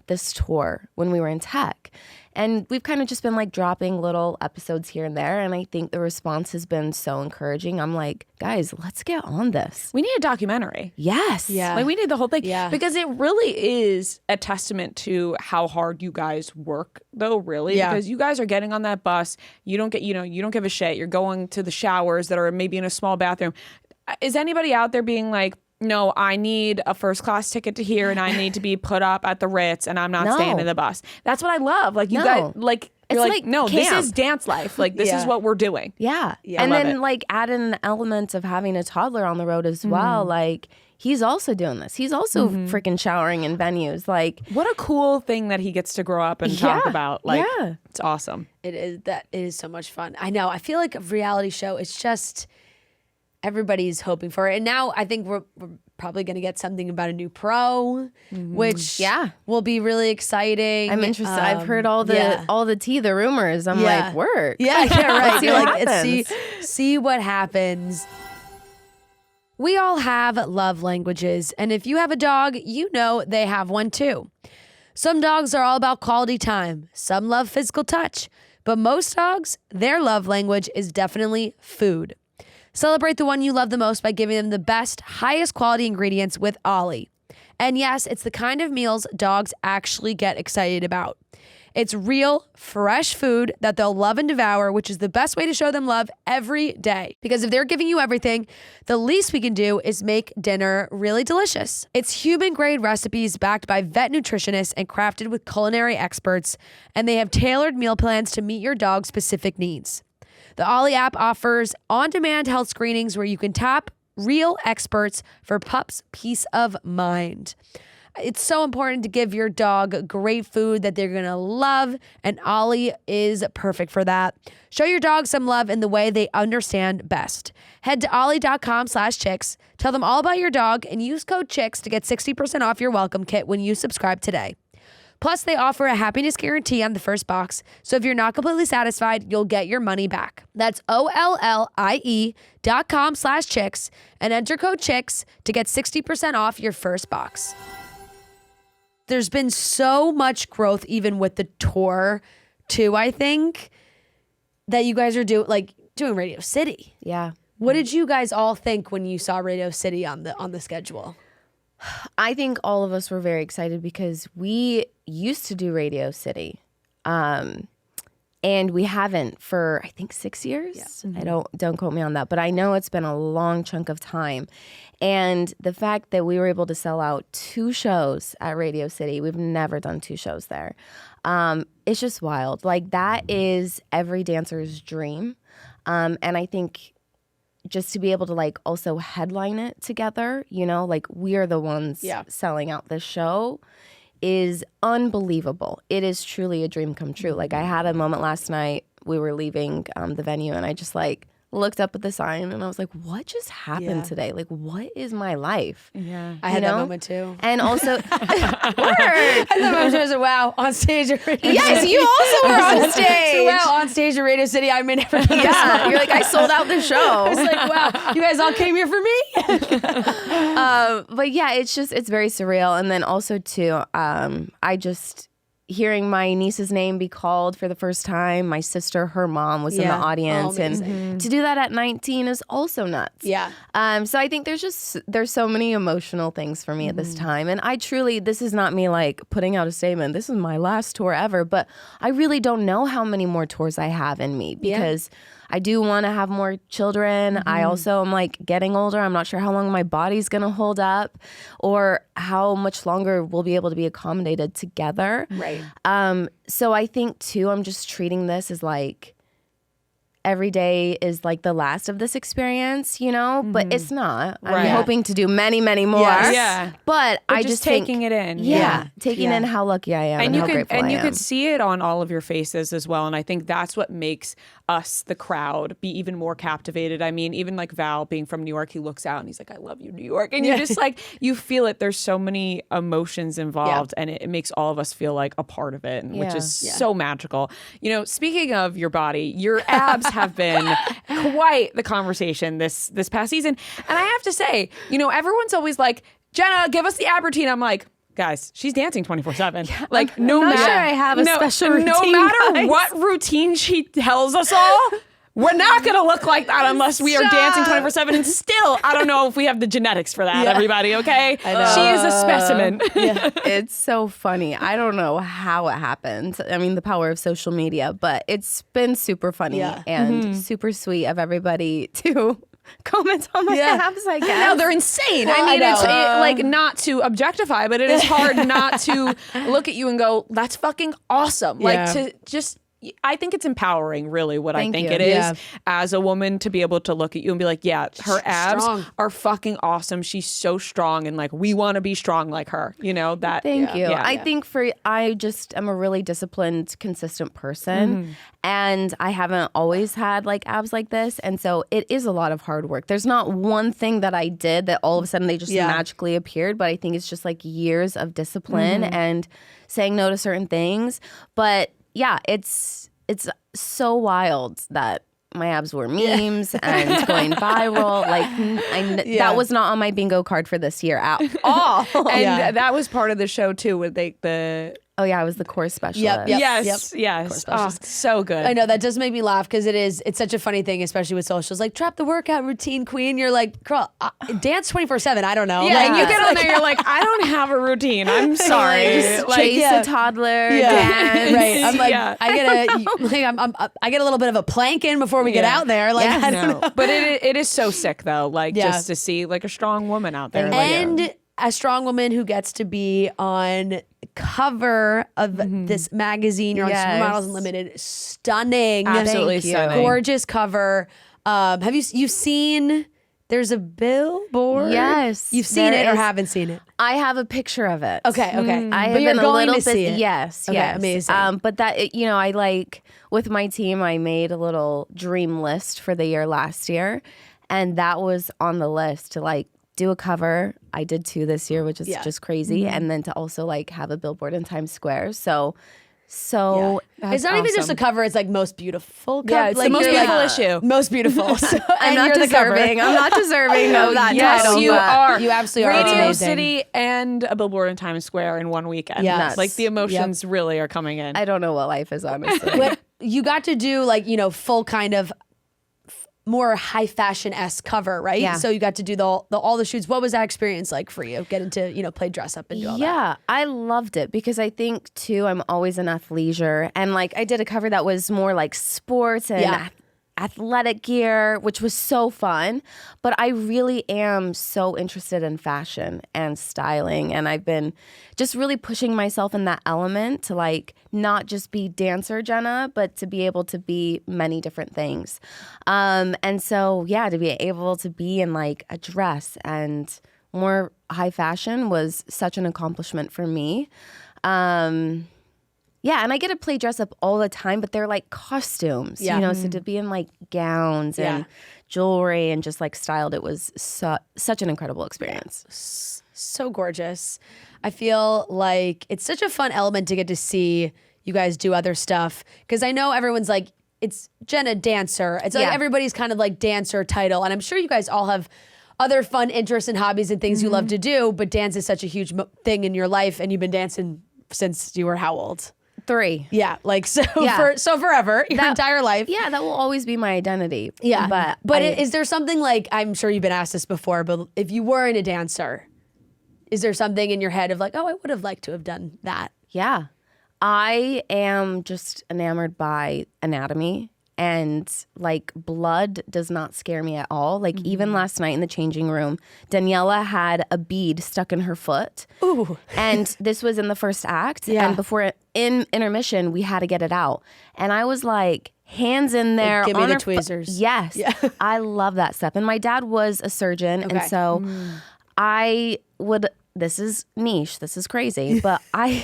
this tour when we were in tech. And we've kind of just been like dropping little episodes here and there. And I think the response has been so encouraging. I'm like, guys, let's get on this. We need a documentary. Yes. Yeah. Like we need the whole thing. Yeah. Because it really is a testament to how hard you guys work though, really. Yeah. Because you guys are getting on that bus. You don't give a shit. You're going to the showers that are maybe in a small bathroom. Is anybody out there being like, no, I need a first class ticket to here and I need to be put up at the Ritz and I'm not staying in the bus. That's what I love. Like you guys, like, you're like, no, this is dance life. Like this is what we're doing. Yeah. I And love then it. like add in an element of having a toddler on the road as well. Like he's also doing this. He's also freaking showering in venues. Like What a cool thing that he gets to grow up and talk about. Like it's awesome. It is so much fun. I know. I feel like a reality show, it's just everybody's hoping for it. And now I think we're probably going to get something about a new pro, which will be really exciting. I'm interested. I've heard all the tea, the rumors. I'm like, work. Yeah, right. See You're what like, happens. see what happens. We all have love languages, and if you have a dog, you know they have one too. Some dogs are all about quality time. Some love physical touch, but most dogs, their love language is definitely food. Celebrate the one you love the most by giving them the best, highest quality ingredients with Ollie. And yes, it's the kind of meals dogs actually get excited about. It's real, fresh food that they'll love and devour, which is the best way to show them love every day. Because if they're giving you everything, the least we can do is make dinner really delicious. It's human-grade recipes backed by vet nutritionists and crafted with culinary experts, and they have tailored meal plans to meet your dog's specific needs. The Ollie app offers on-demand health screenings where you can tap real experts for pups' peace of mind. It's so important to give your dog great food that they're going to love, and Ollie is perfect for that. Show your dog some love in the way they understand best. Head to ollie.com/chicks, tell them all about your dog, and use code CHICKS to get 60% off your welcome kit when you subscribe today. Plus, they offer a happiness guarantee on the first box, so if you're not completely satisfied, you'll get your money back. That's OLLIE.com/chicks and enter code CHICKS to get 60% off your first box. There's been so much growth even with the tour, too, I think, that you guys are doing Radio City. Yeah. What did you guys all think when you saw Radio City on the schedule? I think all of us were very excited because we used to do Radio City. And we haven't for, I think, 6 years. Yeah. Don't quote me on that, but I know it's been a long chunk of time. And the fact that we were able to sell out 2 shows at Radio City, we've never done 2 shows there. It's just wild. Like that is every dancer's dream. And I think just to be able to like also headline it together, like we are the ones selling out this show is unbelievable. It is truly a dream come true. Like I had a moment last night, we were leaving the venue and I just like looked up at the sign and I was like, what just happened today? Like, what is my life? Yeah. I had that moment too. And also, I thought, wow, on stage at Radio City. Yes, you also were on stage. Wow, on stage at Radio City, I may never do Yeah, you're like, I sold out the show. I was like, wow, you guys all came here for me? But yeah, it's very surreal. And then also too, hearing my niece's name be called for the first time, my sister, her mom was in the audience, and to do that at 19 is also nuts. Yeah. So I think there's so many emotional things for me at this time, and I truly, this is not me like putting out a statement, this is my last tour ever, but I really don't know how many more tours I have in me because I do want to have more children. I also am like getting older. I'm not sure how long my body's going to hold up or how much longer we'll be able to be accommodated together. Right. So I think too, I'm just treating this as like, every day is like the last of this experience, you know, but it's not. I'm hoping to do many, many more. Yes. Yeah. But I just taking think, it in. taking in how lucky I am and how grateful I am. And you could see it on all of your faces as well. And I think that's what makes us, the crowd, be even more captivated. I mean, even like Val being from New York, he looks out and he's like, I love you, New York. And you just like, you feel it. There's so many emotions involved and it makes all of us feel like a part of it, which is so magical. You know, speaking of your body, your abs have been quite the conversation this past season. And I have to say, you know, everyone's always like, Jenna, give us the ab routine. I'm like, guys, she's dancing 24/7. Like, I'm not sure I have a special routine. No matter guys. what routine she tells us all, we're not going to look like that unless we are dancing 24/7. And still, I don't know if we have the genetics for that, everybody, okay? I know. She is a specimen. It's so funny. I don't know how it happened. I mean, the power of social media, but it's been super funny and super sweet of everybody to comment on my abs, I guess. No, they're insane. I mean, it's like not to objectify, but it is hard not to look at you and go, that's fucking awesome. Like to just, I think it's empowering, really, what I think it is as a woman to be able to look at you and be like, yeah, her abs are fucking awesome. She's so strong and like, we want to be strong like her, you know, that. Thank you. I think I just am a really disciplined, consistent person and I haven't always had like abs like this. And so it is a lot of hard work. There's not one thing that I did that all of a sudden they just magically appeared, but I think it's just like years of discipline and saying no to certain things. But yeah, it's so wild that my abs were memes and going viral. Like that was not on my bingo card for this year at all. And that was part of the show too, with I was the core specialist. Yes. Oh, so good. I know, that does make me laugh because it's such a funny thing, especially with socials. Like, trap the workout routine, queen. You're like, girl, dance 24/7. I don't know. Yeah, and you get on there, you're like, I don't have a routine. I'm sorry. Just chase a toddler, dance. Right. I'm like, I get a little bit of a plank in before we get out there. Like, I don't know. But it is so sick though. Like just to see like a strong woman out there. And a strong woman who gets to be on cover of this magazine. You're on Supermodels Unlimited. Stunning. Absolutely stunning. Gorgeous cover. Have you've seen, there's a billboard? Yes. You've seen it or haven't seen it? I have a picture of it. Okay. I have but you're been going a little to see bit, it. Yes. Amazing. But that, you know, I like, with my team, I made a little dream list for the year last year. And that was on the list to like do a cover. I did 2 this year, which is just crazy. And then to also like have a billboard in Times Square. So it's not even just a cover, it's like most beautiful cover. Yeah, it's like, the most beautiful issue. Most beautiful. So, I'm not deserving. I'm not deserving of that title. You are. You absolutely are. Radio City and a billboard in Times Square in one weekend. Yes. Like the emotions really are coming in. I don't know what life is, honestly. But you got to do like, you know, full kind of more high fashion-esque cover, right? Yeah. So you got to do all the shoots. What was that experience like for you? Getting to, you know, play dress up and do all that. Yeah, I loved it because I think too, I'm always in athleisure. And like I did a cover that was more like sports and athletic gear, which was so fun. But I really am so interested in fashion and styling. And I've been just really pushing myself in that element to like not just be dancer Jenna, but to be able to be many different things. And so, to be able to be in like a dress and more high fashion was such an accomplishment for me. And I get to play dress up all the time, but they're like costumes, you know, so to be in like gowns and jewelry and just like styled, it was such an incredible experience. So gorgeous. I feel like it's such a fun element to get to see you guys do other stuff. Because I know everyone's like, it's Jenna dancer. It's like everybody's kind of like dancer title. And I'm sure you guys all have other fun interests and hobbies and things you love to do, but dance is such a huge thing in your life and you've been dancing since you were how old? 3. Yeah, like so forever, your entire life. Yeah, that will always be my identity. Yeah, but is there something like, I'm sure you've been asked this before, but if you weren't a dancer, is there something in your head of like, oh, I would have liked to have done that? Yeah, I am just enamored by anatomy And like blood does not scare me at all. Like even last night in the changing room, Daniela had a bead stuck in her foot. Ooh. And this was in the first act. Yeah. And before in intermission, we had to get it out. And I was like, hands in there. Give me on the her tweezers. Yes. Yeah. I love that stuff. And my dad was a surgeon. Okay. And so I would, this is niche, this is crazy, but I,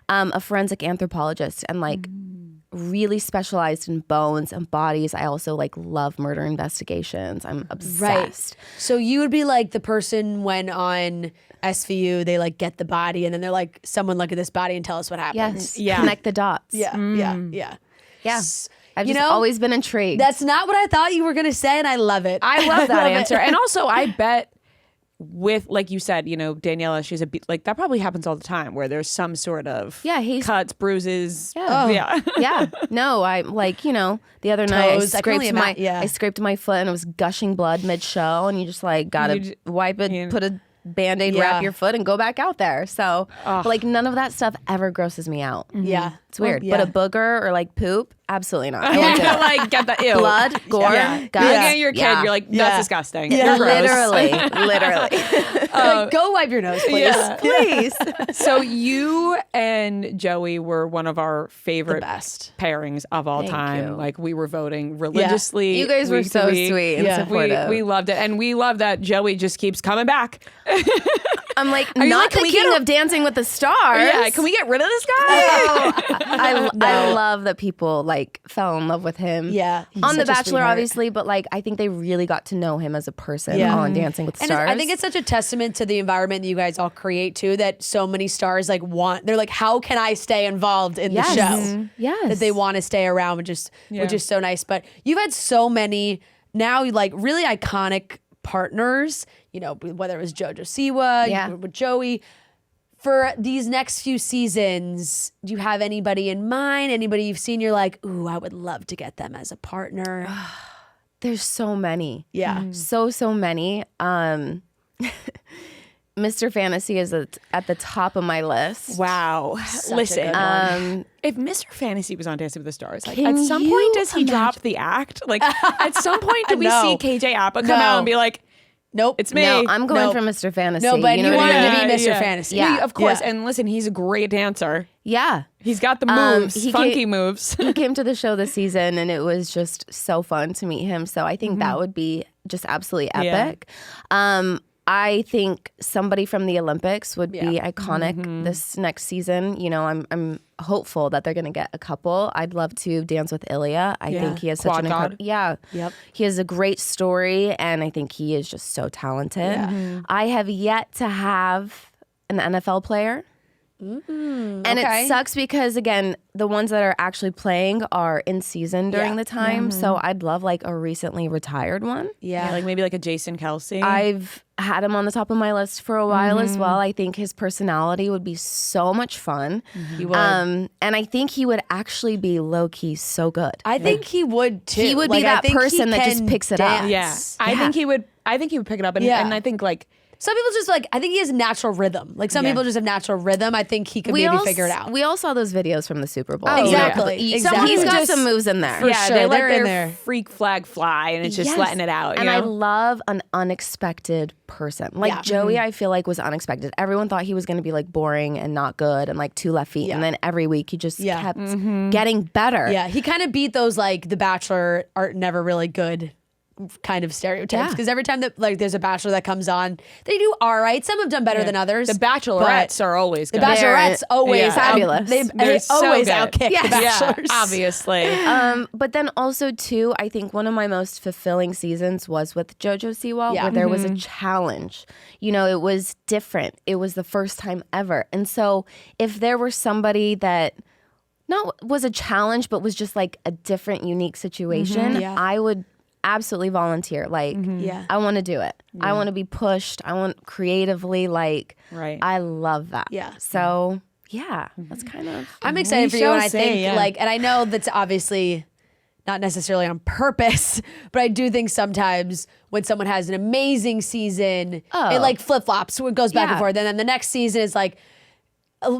a forensic anthropologist and like really specialized in bones and bodies. I also like love murder investigations. I'm obsessed. So you would be like the person when on SVU they like get the body and then they're like, someone look at this body and tell us what happens. Yes. Connect the dots. Yeah. Yeah. I've You just know, always been intrigued. That's not what I thought you were gonna say, and I love it. I love that love it. answer. And also, I bet with, like you said, you know, Daniela, she's like, that probably happens all the time where there's some sort of cuts, bruises. Yeah. Yeah. No, I like, you know, the other night Toes. I can only I scraped my foot and it was gushing blood mid-show and you just like gotta wipe it, put a Band-Aid, wrap your foot and go back out there. So but, like none of that stuff ever grosses me out. Yeah. It's weird. Well, But a booger or like poop, absolutely not. I Yeah, won't do it. like get the ew. Blood, gore, guts. You're looking at your kid, Yeah. you're like, that's disgusting. Yeah. You're gross. Literally. Like, go wipe your nose, please. Yeah. Please. So you and Joey were one of our favorite best pairings of all Thank time. you. Like we were voting religiously. You guys were week to so week. sweet and Yeah. supportive. We loved it. And we love that Joey just keeps coming back. I'm like, you not like, can the we king get of Dancing with the Stars. Yeah, can we get rid of this guy? I love that people like fell in love with him. Yeah, he's on The such a Bachelor, sweetheart. obviously, but like I think they really got to know him as a person Yeah. on Dancing with the And Stars. I think it's such a testament to the environment that you guys all create too, that so many stars like they're like, how can I stay involved in Yes. the show? Mhm. Yes. That they want to stay around, which is so nice. But you've had so many now like really iconic partners, you know, whether it was JoJo Siwa, Yeah. you were with Joey. For these next few seasons, do you have anybody in mind? Anybody you've seen you're like, ooh, I would love to get them as a partner? There's so many. Yeah. So many. Mr. Fantasy is at the top of my list. Wow. Listen, good if Mr. Fantasy was on Dancing with the Stars, like Can at some you point does he imagine? drop the act? Like at some point do we No. see KJ Appa come No. out and be like, Nope. it's me. No, I'm going Nope. for Mr. Fantasy. No, but you know what want I him mean? to be Mr. Fantasy. Yeah. Of course. Yeah. And listen, he's a great dancer. Yeah. He's got the moves, he funky came- moves. He came to the show this season and it was just so fun to meet him. So I think that would be just absolutely Yeah. epic. I think somebody from the Olympics would be iconic this next season. You know, I'm hopeful that they're going to get a couple. I'd love to dance with Ilya. I think he has such Quad an God. incredible, he has a great story and I think he is just so talented. I have yet to have an NFL player. And okay. it sucks because again, the ones that are actually playing are in season during the time. So I'd love like a recently retired one. Yeah. Like maybe like a Jason Kelsey. I've had him on the top of my list for a while as well. I think his personality would be so much fun. He would. And I think he would actually be low key so good. I think he would too. He would be Like, I that think he person that just can picks it up. dance. I think he would pick it up. And, Yeah. and I think like, Some people just like, I think he has natural rhythm. Like some people just have natural rhythm. I think he could maybe figure it out. We all saw those videos from the Super Bowl. Exactly. He's Exactly. got Just- some moves in there. For yeah, sure, they let they're in their there. freak flag fly and it's just Yes. letting it out. And you I know? love an unexpected person. Like Yeah. Joey, I feel like was unexpected. Everyone thought he was going to be like boring and not good and like 2 left feet. And then every week he just kept getting better. Yeah, he kind of beat those like the Bachelor are never really good kind of stereotypes because every time that like there's a Bachelor that comes on, they do all right. Some have done better than others. The Bachelorettes are always The good. Bachelorettes always yeah. Fabulous. They They're so always good. outkick the Yeah, Bachelors. obviously. But then also too, I think one of my most fulfilling seasons was with JoJo Siwa, Yeah. where there was a challenge. You know, it was different. It was the first time ever. And so if there were somebody that not was a challenge, but was just like a different, unique situation, Yeah. I would absolutely volunteer. Like, Yeah. I want to do it. I want to be pushed. I want creatively, like, Right. I love that. Yeah. So, yeah, that's kind of. I'm excited for you, shall and I see, think yeah. like, and I know that's obviously not necessarily on purpose, but I do think sometimes when someone has an amazing season, it like flip flops, so it goes back and Yeah. forth, and then the next season is like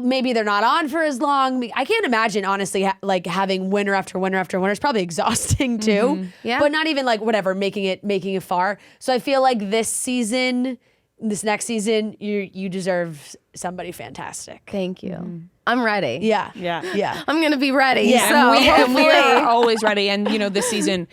maybe they're not on for as long. I can't imagine, honestly, like having winter after winter after winter is probably exhausting too. Yeah. But not even like whatever, making it far. So I feel like this next season, you deserve somebody fantastic. Thank you. I'm ready. Yeah. Yeah. I'm going to be ready. Yeah, So and we hopefully. are always ready. And, this season,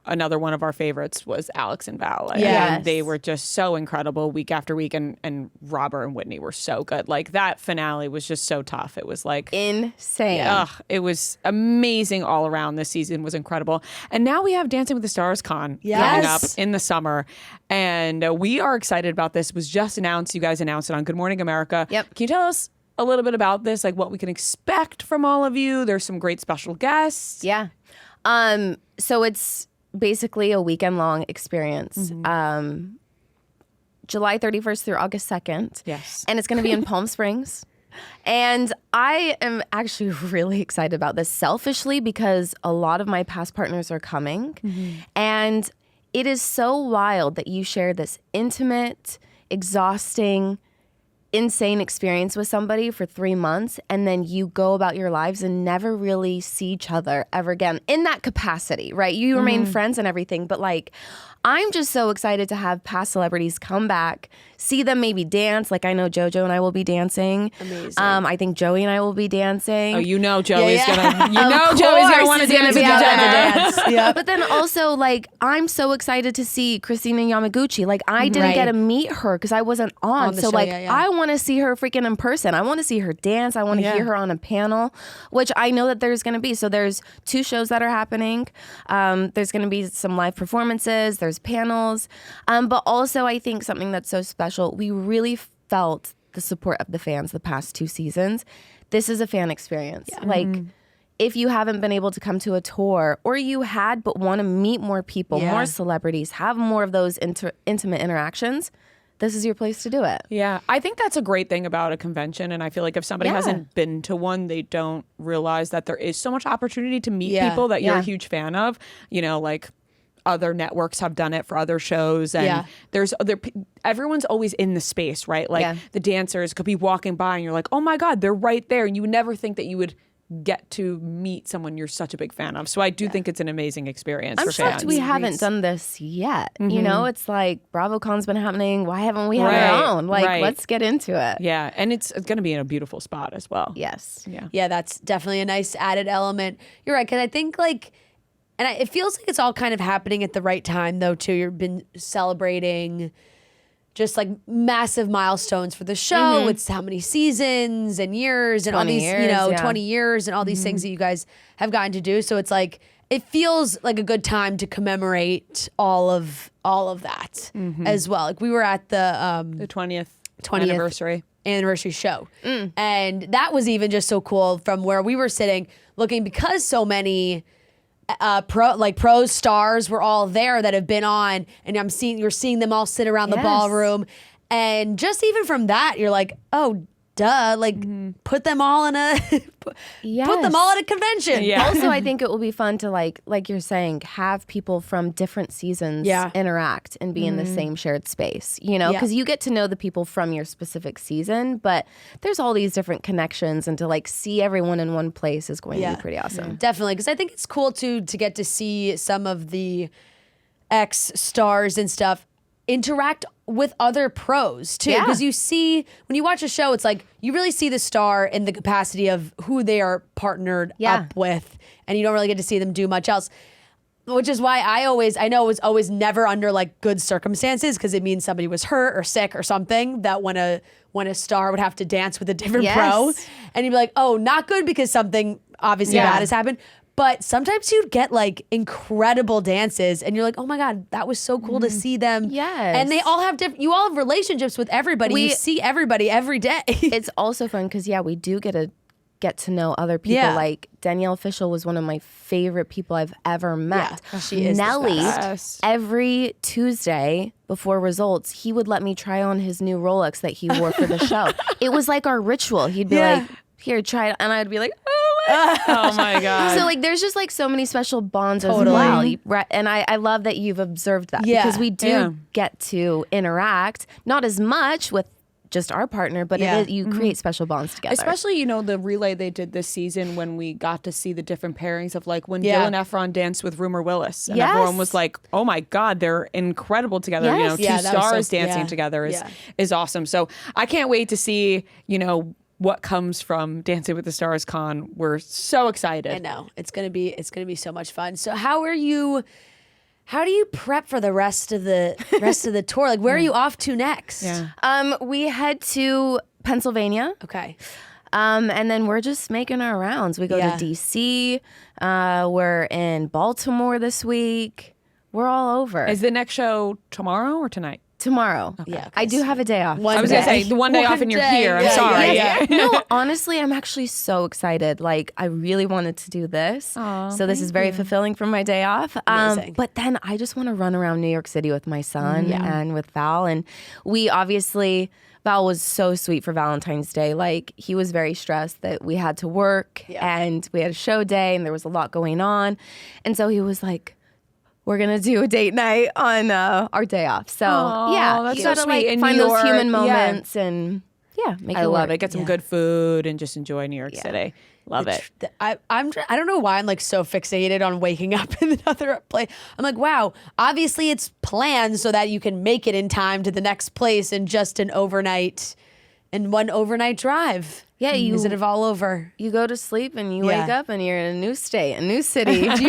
another one of our favorites was Alex and Val. Like, Yes. and they were just so incredible week after week. And Robert and Whitney were so good. Like, that finale was just so tough. It was like Insane. it was amazing all around. This season was incredible. And now we have Dancing with the Stars Con coming up in the summer. And we are excited about this. It was just announced. You guys announced it on Good Morning America. Yep. Can you tell us a little bit about this? Like what we can expect from all of you? There's some great special guests. Yeah. So it's basically a weekend long experience. July 31st through August 2nd. Yes. And it's going to be in Palm Springs. And I am actually really excited about this selfishly because a lot of my past partners are coming. And it is so wild that you share this intimate, exhausting, insane experience with somebody for 3 months and then you go about your lives and never really see each other ever again in that capacity, right? You remain friends and everything, but like I'm just so excited to have past celebrities come back, see them maybe dance. Like I know JoJo and I will be dancing. Amazing. I think Joey and I will be dancing. Oh, Joey's Yeah. gonna. Joey's gonna want to dance with dance. Yeah. But then also, like, I'm so excited to see Christina Yamaguchi. Like, I didn't get to meet her because I wasn't on. the So, show, like, yeah. I want to see her freaking in person. I want to see her dance. I want to hear her on a panel, which I know that there's going to be. So there's 2 shows that are happening. There's going to be some live performances. There's panels. But also, I think something that's so special, we really felt the support of the fans the past 2 seasons. This is a fan experience. Like, if you haven't been able to come to a tour or you had but want to meet more people, more celebrities, have more of those intimate interactions, this is your place to do it. Yeah, I think that's a great thing about a convention. And I feel like if somebody hasn't been to one, they don't realize that there is so much opportunity to meet people that you're a huge fan of. Like other networks have done it for other shows. And everyone's always in the space, right? Like the dancers could be walking by and you're like, oh my God, they're right there. And you would never think that you would get to meet someone you're such a big fan of. So I do think it's an amazing experience for fans. I'm shocked we haven't done this yet. It's like BravoCon's been happening. Why haven't we had our own? Like, let's get into it. Yeah, and it's going to be in a beautiful spot as well. Yes. Yeah, that's definitely a nice added element. You're right, because I think it feels like it's all kind of happening at the right time though too. You've been celebrating just like massive milestones for the show. It's how many seasons and years and all these, 20 years and all these things that you guys have gotten to do. So it's like, it feels like a good time to commemorate all of that as well. Like we were at the 20th anniversary show. And that was even just so cool from where we were sitting looking, because so many pro stars were all there that have been on, and you're seeing them all sit around the ballroom, and just even from that you're like, oh duh, like put them all in a put them all at a convention. Also, I think it will be fun to like you're saying, have people from different seasons interact and be in the same shared space, because you get to know the people from your specific season, but there's all these different connections, and to like see everyone in one place is going to be pretty awesome. Definitely, because I think it's cool to get to see some of the ex stars and stuff interact with other pros too, because you see, when you watch a show, it's like you really see the star in the capacity of who they are partnered up with, and you don't really get to see them do much else, which is why I know it was always never under like good circumstances, because it means somebody was hurt or sick or something, that when a star would have to dance with a different pro, and you'd be like, oh, not good, because something obviously bad has happened. But sometimes you'd get like incredible dances and you're like, oh my God, that was so cool to see them. Yes. And they all have you all have relationships with everybody. You see everybody every day. It's also fun because, we do get to know other people. Yeah. Like Danielle Fishel was one of my favorite people I've ever met. Yeah, she is Nelly, the best. every Tuesday before results, he would let me try on his new Rolex that he wore for the show. It was like our ritual. He'd be like, here, try it. And I'd be like, Oh my God. So like, there's just like so many special bonds as well. And I love that you've observed that, because we do get to interact, not as much with just our partner, but it is, you create special bonds together. Especially, you know, the relay they did this season when we got to see the different pairings of like when Dylan Efron danced with Rumor Willis. And everyone was like, oh my God, they're incredible together. You know, two stars dancing together is awesome. So I can't wait to see, you know, what comes from Dancing with the Stars Con. We're so excited. I know. It's gonna be so much fun. So how do you prep for the rest of the tour? Like, where are you off to next? Yeah. We head to Pennsylvania. Okay. And then we're just making our rounds. We go to DC. We're in Baltimore this week. We're all over. Is the next show tomorrow or tonight? Tomorrow. Okay. Yeah. I do have a day off. I was going to say, the one day off and you're here. I'm sorry. No, honestly, I'm actually so excited. Like, I really wanted to do this. So this is very fulfilling for my day off. But then I just want to run around New York City with my son and with Val. And we obviously, Val was so sweet for Valentine's Day. Like, he was very stressed that we had to work and we had a show day and there was a lot going on. And so he was like, we're gonna do a date night on our day off. So that's you so gotta sweet. like find those human moments and make it love work. it. Get some good food and just enjoy New York City. Love it. I don't know why I'm like so fixated on waking up in another place. I'm like, wow, obviously it's planned so that you can make it in time to the next place in just one overnight drive. Yeah, Visit it all over. You go to sleep and you wake up and you're in a new state, a new city. Do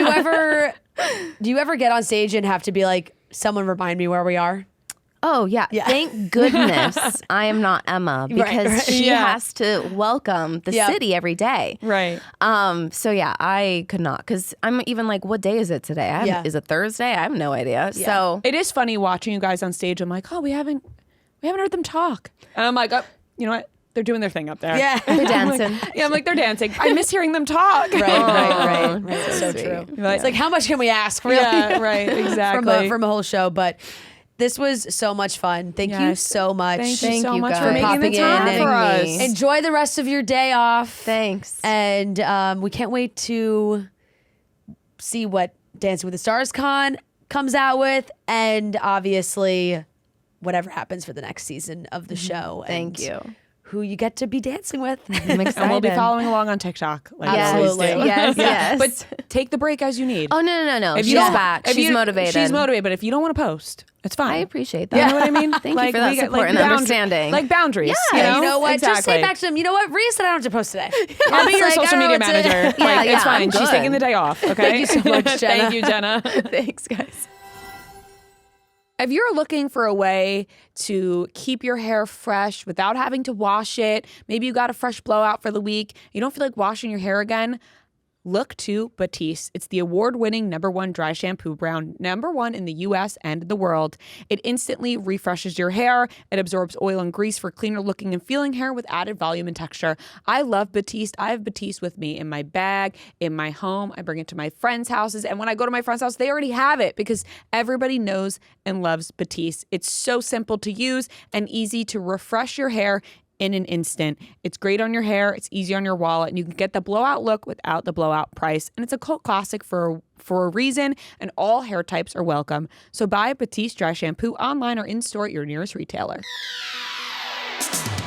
you ever get on stage and have to be like, someone remind me where we are? Oh, yeah. Thank goodness I am not Emma because she has to welcome the city every day. Right. So, yeah, I could not because I'm even like, what day is it today? Is it Thursday? I have no idea. Yeah. So it is funny watching you guys on stage. I'm like, oh, we haven't heard them talk. And I'm like, oh, you know what? They're doing their thing up there. Yeah. They're dancing. I'm like, they're dancing. I miss hearing them talk. Right. So sweet. true. It's like, how much can we ask, really? Yeah, right. Exactly. from a whole show. But this was so much fun. Thank you so much. Thank you so much guys for making the time for us. Enjoy the rest of your day off. Thanks. And we can't wait to see what Dancing with the Stars Con comes out with. And obviously, whatever happens for the next season of the show. Thank you. Who you get to be dancing with. I'm excited. And we'll be following along on TikTok. Like Absolutely. Yes. But take the break as you need. Oh, no. If She's you don't- back. if She's you- motivated. She's motivated, but if you don't want to post, it's fine. I appreciate that. You know what I mean? Thank you for that support and understanding. Like boundaries. Yeah, you know what? Exactly. Just say back to them, you know what? Ria said I don't have to post today. I'll be your Like, social I don't media know what to- manager. Like, it's fine. I'm She's good. taking the day off. Okay. Thank you so much, Jenna. Thank you, Jenna. Thanks, guys. If you're looking for a way to keep your hair fresh without having to wash it, maybe you got a fresh blowout for the week, you don't feel like washing your hair again, look to Batiste. It's the award-winning #1 dry shampoo brand, #1 in the US and the world. It instantly refreshes your hair. It absorbs oil and grease for cleaner looking and feeling hair with added volume and texture. I love Batiste. I have Batiste with me in my bag, in my home. I bring it to my friends' houses. And when I go to my friend's house, they already have it because everybody knows and loves Batiste. It's so simple to use and easy to refresh your hair in an instant. It's great on your hair, it's easy on your wallet, and you can get the blowout look without the blowout price. And it's a cult classic for a reason, and all hair types are welcome. So buy Batiste Dry Shampoo online or in-store at your nearest retailer.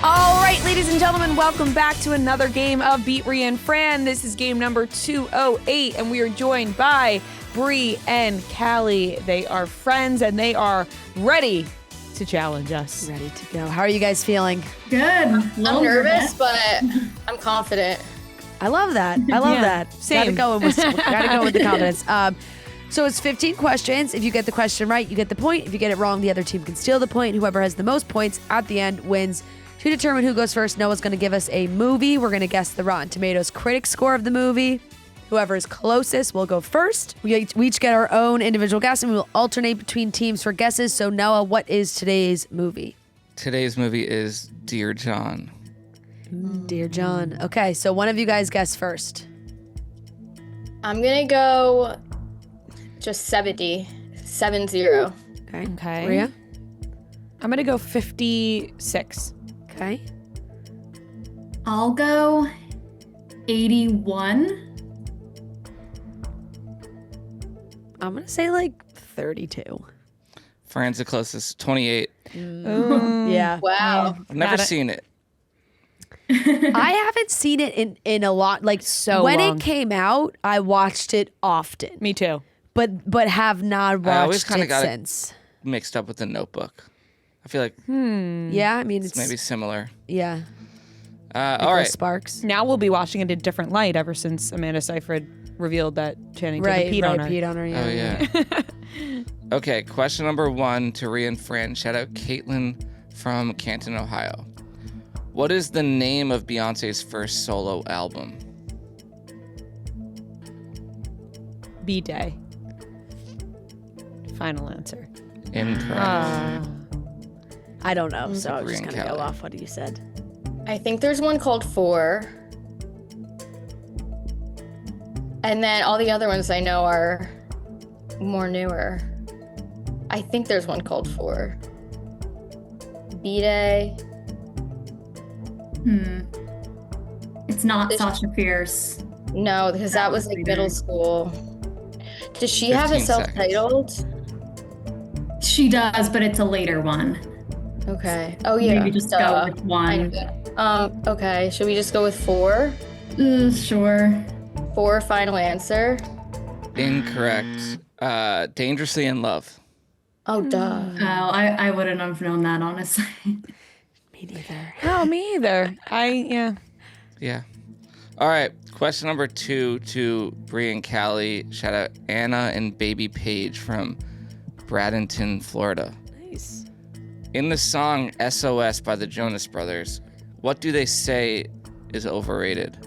All right, ladies and gentlemen, welcome back to another game of Beat Ria and Fran. This is game number 208, and we are joined by Bri and Calleigh. They are friends, and they are ready to challenge us. Ready to go. How are you guys feeling? Good. I'm nervous, but I'm confident. I love that. I love that. same. Gotta go with the confidence. So it's 15 questions. If you get the question right, you get the point. If you get it wrong, the other team can steal the point. Whoever has the most points at the end wins. To determine who goes first, Noah's going to give us a movie. We're going to guess the Rotten Tomatoes critic score of the movie. Whoever is closest will go first. We each get our own individual guess, and we will alternate between teams for guesses. So, Noah, what is today's movie? Today's movie is Dear John. Dear John. Okay, so one of you guys guess first. I'm gonna go just 70. 70. Okay. Ria? I'm going to go 56. Okay. I'll go 81. I'm going to say like 32. Fran's the closest. 28. Yeah. Wow. I've never seen it. I haven't seen it in a lot. Like So when long. it came out, I watched it often, Me too. but have not I always watched kinda it got it since. Mixed up with The Notebook. I feel like Yeah, I mean it's maybe similar. yeah. All Nicholas right. Sparks. Now we'll be watching it in a different light ever since Amanda Seyfried revealed that Channing Tatum peed on her. peed on her. Yeah. Oh, yeah. Okay, question number 1 to Ria and Fran. Shout out Caitlin from Canton, Ohio. What is the name of Beyonce's first solo album? B-Day. Final answer. Incorrect. I don't know, so I'm just Bri gonna go Calleigh. off what you said. I think there's one called 4. And then all the other ones I know are more newer. I think there's one called 4. B-Day. It's not Sasha Fierce. No, because that was like middle school. Does she have a 15 seconds. self-titled? She does, but it's a later one. Okay. Oh yeah. Maybe just go duh. with I one. knew that. Okay. Should we just go with 4? Sure. 4 final answer. Incorrect. Dangerously in Love. Oh duh. Oh, I wouldn't have known that, honestly. Me neither. No, me either. Yeah. Yeah. All right. Question number 2 to Bri and Callie. Shout out Anna and Baby Paige from Bradenton, Florida. Nice. In the song SOS by the Jonas Brothers, what do they say is overrated?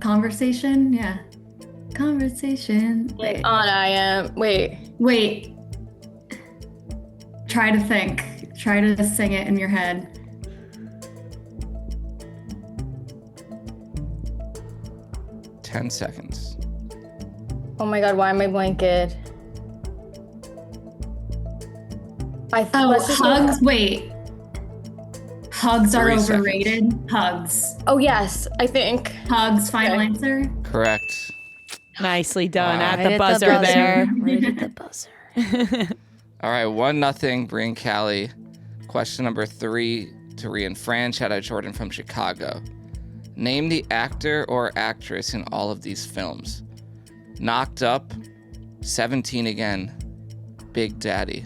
Conversation. Yeah. Conversation. Wait, on I am. Wait. Try to think. Try to sing it in your head. Ten seconds. Oh my god, why am I blanket? Oh, let's just go- hugs. Wait. Hugs are 3 seconds. overrated. Hugs. Oh yes, I think. Hugs. Final Okay. answer. Correct. Nicely done Wow. at Right the at buzzer there. Right at the buzzer. All right, 1-0, Bri and Callie. Question number 3 to Ria and Fran. Shout out Jordan from Chicago. Name the actor or actress in all of these films. Knocked Up, 17 Again, Big Daddy.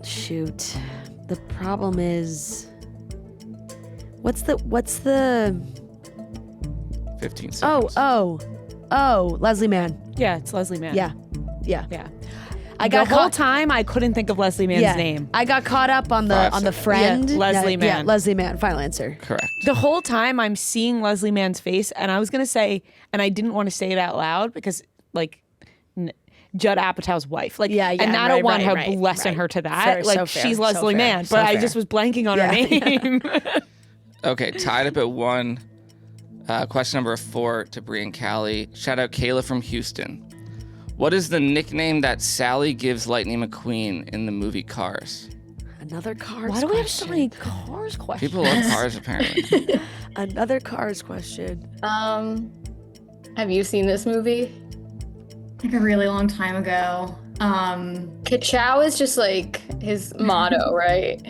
Shoot. The problem is, what's the 15 seconds. Leslie Mann. Yeah, it's Leslie Mann. Yeah. I got the whole time I couldn't think of Leslie Mann's name. I got caught up on the 5 on the seconds. friend. Yeah, Leslie Yeah, Mann. Leslie Mann. Final answer. Correct. The whole time I'm seeing Leslie Mann's face, and I was gonna say, and I didn't want to say it out loud because, like, Judd Apatow's wife, like, Yeah, and I don't right, want her right, blessing right. her to that. Fair, like, so fair, she's so Leslie fair, Mann, so but I fair. just was blanking on her name. Okay, tied up at 1. Question number 4 to Bri and Callie. Shout out Kayla from Houston. What is the nickname that Sally gives Lightning McQueen in the movie Cars? Another Cars. Why do we have so question. many Cars questions? People love Cars, apparently. Another Cars question. Have you seen this movie? Like a really long time ago. Ka-chow is just like his motto, right?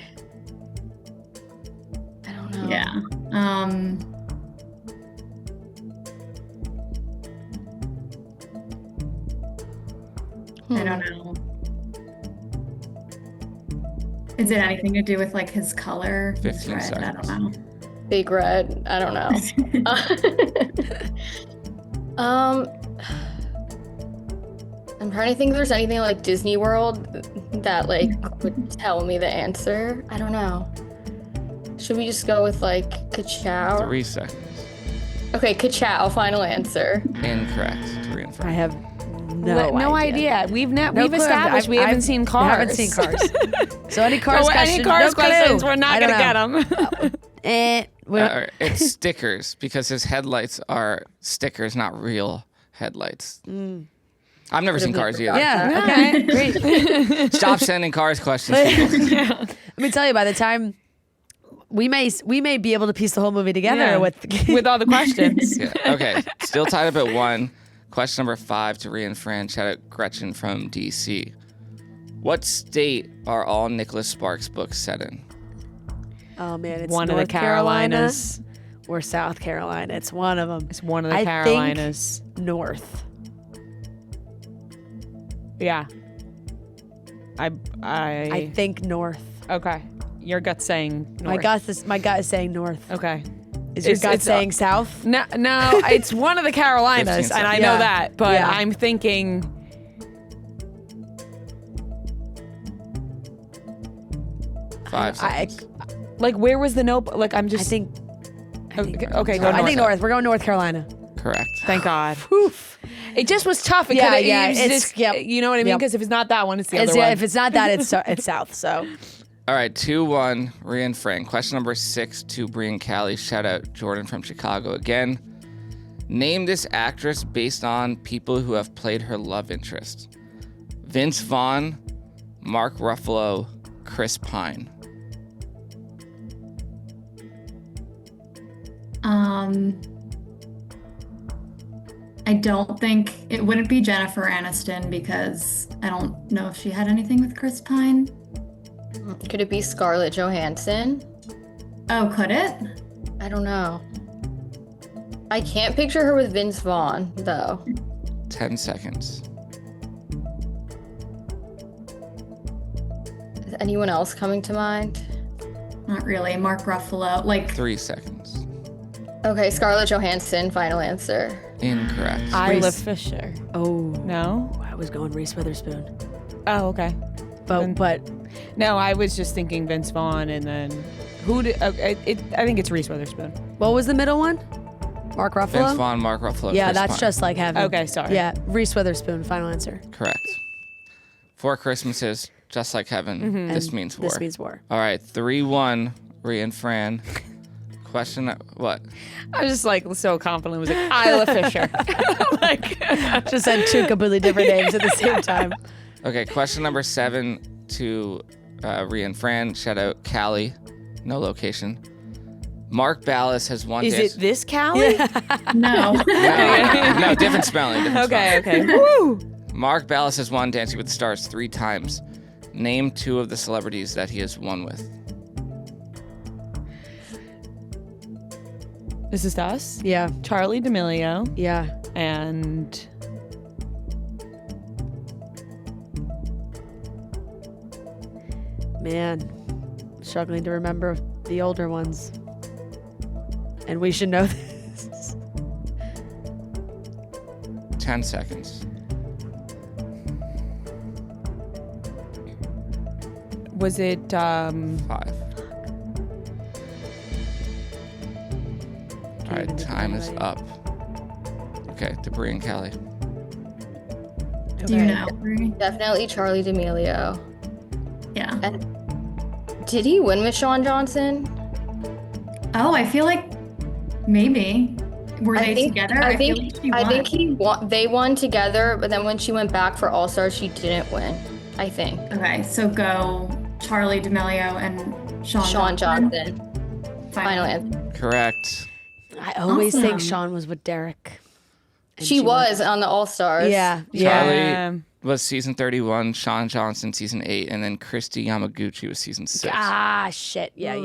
I don't know. Yeah. I don't know. Is it anything to do with like his color? His 15 red? I seconds. don't know. Big Red. I don't know. I'm trying to think if there's anything like Disney World that like would tell me the answer. I don't know. Should we just go with like Ka-chow? 3 seconds. Okay, Ka-chow, final answer. Incorrect. To Ria and I Fran. have no idea. We've No we've clue. established we haven't seen Cars. I haven't seen Cars. So any Cars So question? any Cars no questions, clue. we're not I gonna don't get them. know. All right, it's stickers because his headlights are stickers, not real headlights. I've never seen Cars either. Yeah. Okay. Great. Stop sending Cars questions. People. Let me tell you, by the time we may be able to piece the whole movie together with all the questions. Yeah. Okay. Still tied up at 1. Question number 5 to Ria and Fran. Shout out Gretchen from DC. What state are all Nicholas Sparks books set in? Oh man, it's One North of the Carolinas. Carolina or South Carolina. It's one of them. It's one of the I Carolinas. think North. Yeah. I think North. Okay. Your gut's saying north. My gut is saying North. Okay. Is your gut it's saying South? No, it's one of the Carolinas, 15 and I seconds. know Yeah. that, but Yeah. I'm thinking 5 seconds. like where was the note? Like I'm I just think. okay, go I think north. North. We're going North Carolina. Correct. Thank God. It just was tough. It Yeah, could've- yeah, it was it's- just- yep. You know what I mean? Yep. Because if it's not that one, it's the other Yeah, one. if it's not that, it's South. So All right, 2-1, Ria and Fran. Question number 6 to Bri Calleigh. Shout out Jordan from Chicago again. Name this actress based on people who have played her love interest. Vince Vaughn, Mark Ruffalo, Chris Pine. I don't think it wouldn't be Jennifer Aniston because I don't know if she had anything with Chris Pine. Could it be Scarlett Johansson? Oh, could it? I don't know. I can't picture her with Vince Vaughn, though. 10 seconds. Is anyone else coming to mind? Not really. Mark Ruffalo. Like, 3 seconds. Okay, Scarlett Johansson, final answer. Incorrect. Isla Fisher. oh No? I was going Reese Witherspoon, Oh, okay. but No, I was just thinking Vince Vaughn, and then who did? I think it's Reese Witherspoon. what was the middle one? Mark Ruffalo. Vince Vaughn, Mark Ruffalo, Yeah, Chris that's Pine. just like heaven. Okay, sorry. Yeah, Reese Witherspoon. Final answer. Correct. 4 Christmases, just like heaven. This And means war. This means war. All right, 3-1, Ria and Fran. Question, what? I was just like so confident. It was like Isla Fisher. Like, Just said 2 completely different names at the same time. Okay, question number 7 to Ria and Fran. Shout out Callie. No location. Mark Ballas has one is dance. it this Callie? no. No, different spelling. Different Okay, spelling. okay. Woo! Mark Ballas has won Dancing with the Stars 3 times. Name 2 of the celebrities that he has won with. This is us. Yeah, Charlie D'Amelio yeah. and Man, struggling to remember the older ones. And we should know this. 10 seconds. was it? 5. All right, even think time of is anybody. up. Okay, to Bri and Calleigh. Do you Okay. know? Bri? Definitely Charlie D'Amelio. Yeah. Did he win with Sean Johnson? Oh, I feel like maybe. Were I they think- together? I feel think like she I won. think he won. They won together, but then when she went back for All Stars, she didn't win. I think Okay, so go Charlie D'Amelio and Sean Johnson. Final Final answer. Correct. I always think Awesome. Sean was with Derek. And She was on the All Stars. Yeah, Charlie yeah. was season 31, Sean Johnson season 8, and then Christy Yamaguchi was season 6. Ah, shit. Yeah.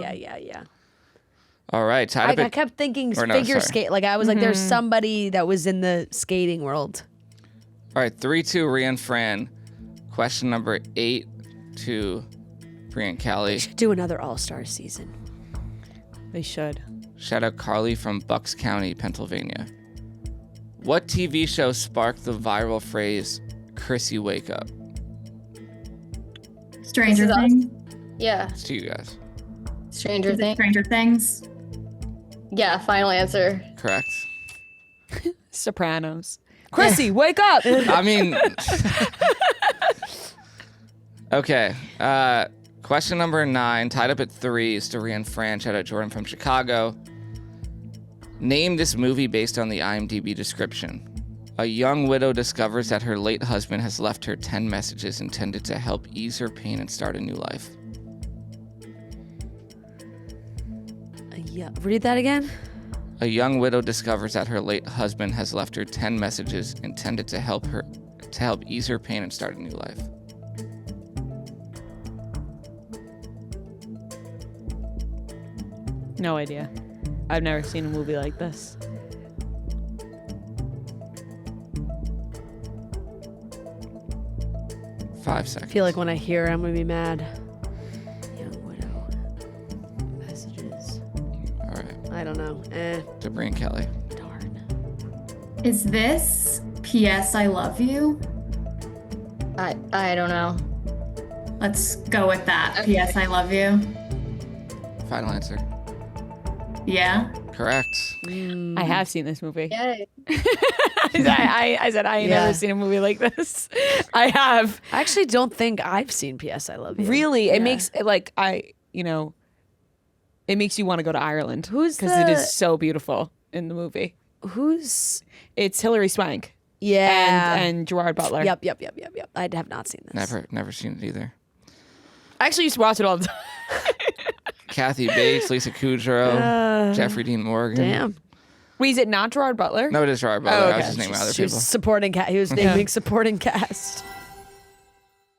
All right, tied up I at kept thinking Or no, figure sorry. skate. Like I was like, there's somebody that was in the skating world. All right, 3-2, Ria and Fran. Question number 8 to Bri and Calleigh. Do another All Star season. They should. Shout out Carly from Bucks County, Pennsylvania. What TV show sparked the viral phrase, Chrissy wake up? Stranger This is us. Things. Yeah. It's to you guys. Stranger Is it Things. Stranger Things. Yeah. Final answer. Correct. Sopranos. Chrissy, wake up! I mean, okay. Question number 9, tied up at 3, is to Ria and Fran. Shout out Jordan from Chicago. Name this movie based on the IMDb description. A young widow discovers that her late husband has left her 10 messages intended to help ease her pain and start a new life. Yeah. Read that again. A young widow discovers that her late husband has left her 10 messages intended to help ease her pain and start a new life. No idea. I've never seen a movie like this. Five seconds. I feel like when I hear it, I'm going to be mad. Young widow. Messages. All right. I don't know. To Bri Calleigh. Darn. Is this P.S. I love you? I don't know. Let's go with that. Okay. P.S. I love you. Final answer. Yeah. Correct. I have seen this movie. Yay. I said I ain't Yeah. never seen a movie like this. I have. I actually don't think I've seen P.S. I Love You. Really, it Yeah. makes it like it makes you want to go to Ireland. Who's because it the- is so beautiful in the movie. Who's... It's Hilary Swank Yeah. and Gerard Butler. Yep. I have not seen this. Never seen it either. I actually used to watch it all the time. Kathy Bates, Lisa Kudrow, Jeffrey Dean Morgan. Damn. Wait, is it not Gerard Butler? No, it is Gerard Butler. Oh, I okay. was just naming other She was people. supporting cast. He was naming supporting cast.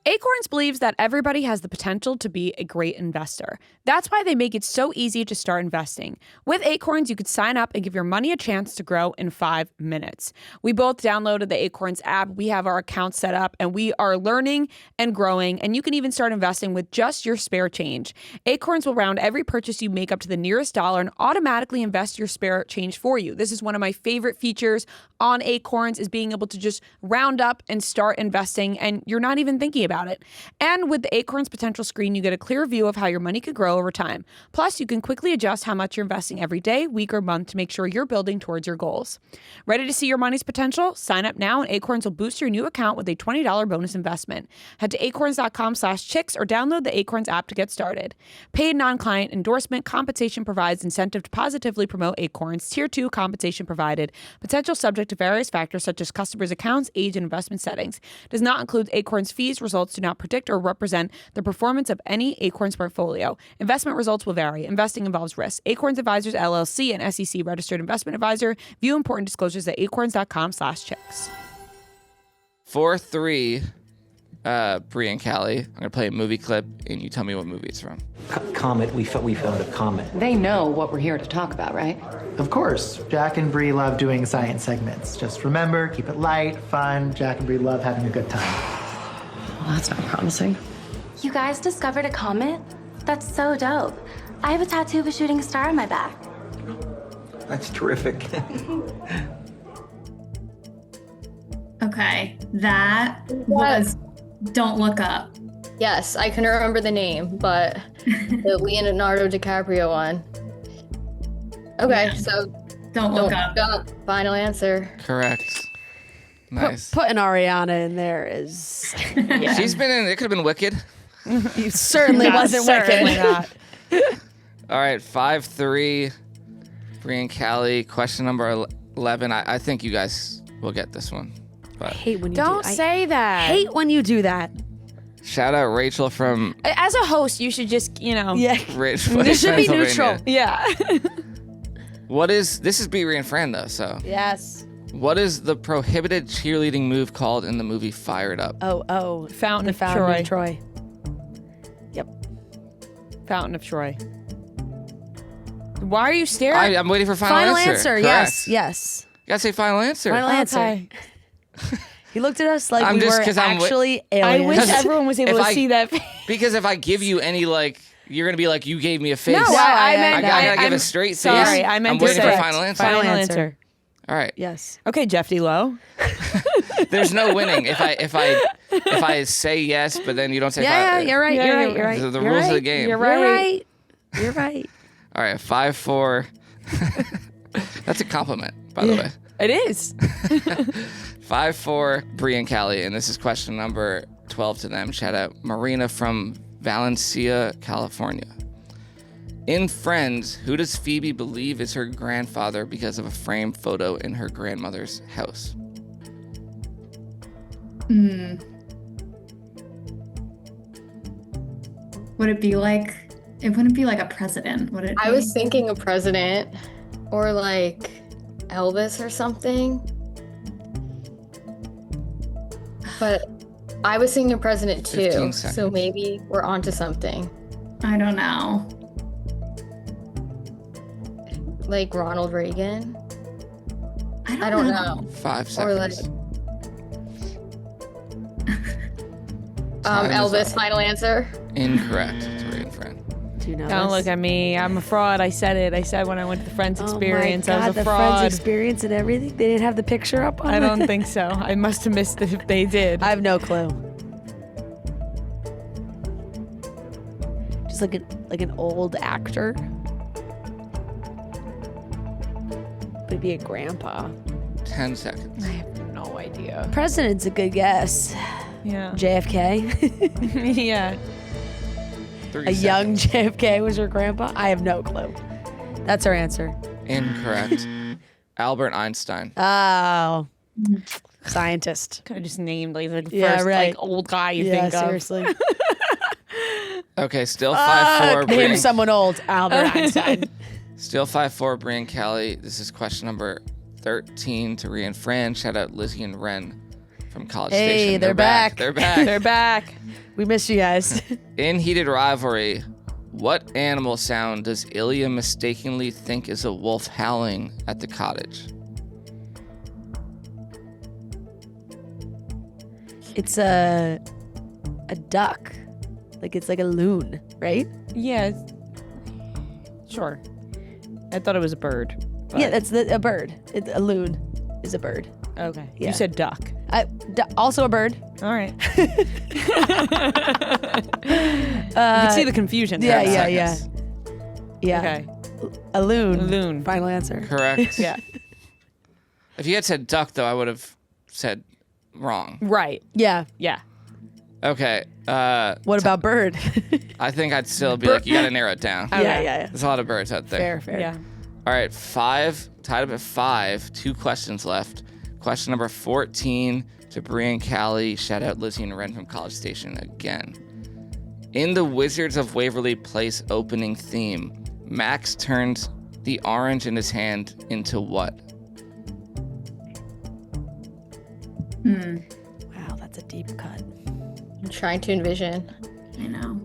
Acorns believes that everybody has the potential to be a great investor. That's why they make it so easy to start investing. With Acorns, you could sign up and give your money a chance to grow in 5 minutes. We both downloaded the Acorns app. We have our account set up and we are learning and growing, and you can even start investing with just your spare change. Acorns will round every purchase you make up to the nearest dollar and automatically invest your spare change for you. This is one of my favorite features on Acorns, is being able to just round up and start investing, and you're not even thinking about it. And with the Acorns potential screen, you get a clear view of how your money could grow over time. Plus, you can quickly adjust how much you're investing every day, week, or month to make sure you're building towards your goals. Ready to see your money's potential? Sign up now and Acorns will boost your new account with a $20 bonus investment. Head to acorns.com/chicks or download the Acorns app to get started. Paid non-client endorsement. Compensation provides incentive to positively promote Acorns. Tier 2 compensation provided. Potential subject to various factors such as customers' accounts, age, and investment settings. Does not include Acorns fees. Results do not predict or represent the performance of any Acorns portfolio. Investment results will vary. Investing involves risk. Acorns Advisors LLC, an SEC registered investment advisor. View important disclosures at acorns.com/chicks. 4-3, Bri and Calleigh. I'm gonna play a movie clip, and you tell me what movie it's from. Comet, we found a comet. They know what we're here to talk about, right? Of course, Jack and Bri love doing science segments. Just remember, keep it light, fun. Jack and Bri love having a good time. Well, that's not promising. You guys discovered a comet? That's so dope. I have a tattoo of a shooting star on my back. That's terrific. Okay, that was Don't Look Up. Yes, I can remember the name, but the Leonardo DiCaprio one. Okay, so Don't Look Up. Final answer. Correct. Nice. Putting Ariana in there is... She's been in. It could have been Wicked. You certainly wasn't Certainly wicked. not. All right, 5-3, Bri and Calleigh. Question number 11. I think you guys will get this one. But Hate when you Don't do say that. Hate when you do that. shout out Rachel from As a host, you should just, Yeah. Rachel. This should be Pennsylvania. neutral. Yeah. This is Bri and Fran though, so. Yes. What is the prohibited cheerleading move called in the movie Fired Up? Oh. Fountain The of Fountain Troy. of Troy. Yep. Fountain of Troy. Why are you staring? I'm waiting for final answer. Yes. Correct. Yes. You gotta say final answer. Final answer. Okay. He looked at us like I'm we just- were 'cause I'm actually I aliens. wish everyone was able If to I- see that. Because if I give you any you're gonna be like, you gave me a face. No, I meant. I gotta give I'm a straight face. Sorry, I meant I'm to waiting say for final answer. Final Final answer. answer. All right. Yes. Okay, Jeff D. Lowe. There's no winning if I say yes, but then you don't say Yeah, five. you're right. Yeah, You're right. you're You're right. These are the You're rules of right. the game. You're right. You're right. All right, 5-4. That's a compliment, by the way. It is. 5-4, Bri and Calleigh, and this is question number 12 to them. Shout out Marina from Valencia, California. In Friends, who does Phoebe believe is her grandfather because of a framed photo in her grandmother's house? Would it be like? It wouldn't be like a president, would it? I was thinking a president or like Elvis or something. But I was thinking a president 15 too, seconds. so maybe we're onto something. I don't know. Like Ronald Reagan. I I don't know. 5 Or like seconds. Time is Elvis, up. final answer. Incorrect. To Ria and Fran. Do you know Don't this? look at me. I'm a fraud. I said it. I said when I went to the Friends experience, oh my God, I was a the fraud. Friends experience and everything. They didn't have the picture up on I it? don't think so. I must have missed it if they did. I have no clue. Just like an old actor. Would it be a grandpa? 10 seconds. I have no idea. President's a good guess. Yeah. JFK. Yeah. 3 A seconds. young JFK was your grandpa? I have no clue. That's our answer. Incorrect. Albert Einstein. Oh. Scientist. Could have just named like the Yeah, first right. like old guy you Yeah, think of. seriously. Okay, still 5-4. Name Bri- someone old. Albert Einstein. Still 5-4. Bri and Calleigh. This is question number 13 to Ria and Fran. Shout out Lizzie and Ren from College Hey, Station. they're back. They're back. They're back. We missed you guys. In heated rivalry, what animal sound does Ilya mistakenly think is a wolf howling at the cottage? It's a duck. Like it's like a loon, right? Yeah. Sure. I thought it was a bird. but- Yeah, that's a bird. A loon is a bird. Okay. Yeah. You said duck. Also a bird. All right. You can see the confusion. Yeah, there. yeah, Seconds. Yeah. Okay. A loon. A loon. Final answer. Correct. Yeah. If you had said duck, though, I would have said wrong. Right. Yeah. Yeah. Okay. What about bird? I think I'd still be like, you got to narrow it down. Yeah. There's a lot of birds out there. Fair. Yeah. All right, tied up at 5, 2 questions left. Question number 14 to Bri and Calleigh. Shout out Lizzie and Ren from College Station again. In the Wizards of Waverly Place opening theme, Max turns the orange in his hand into what? Wow, that's a deep cut. I'm trying to envision. I know.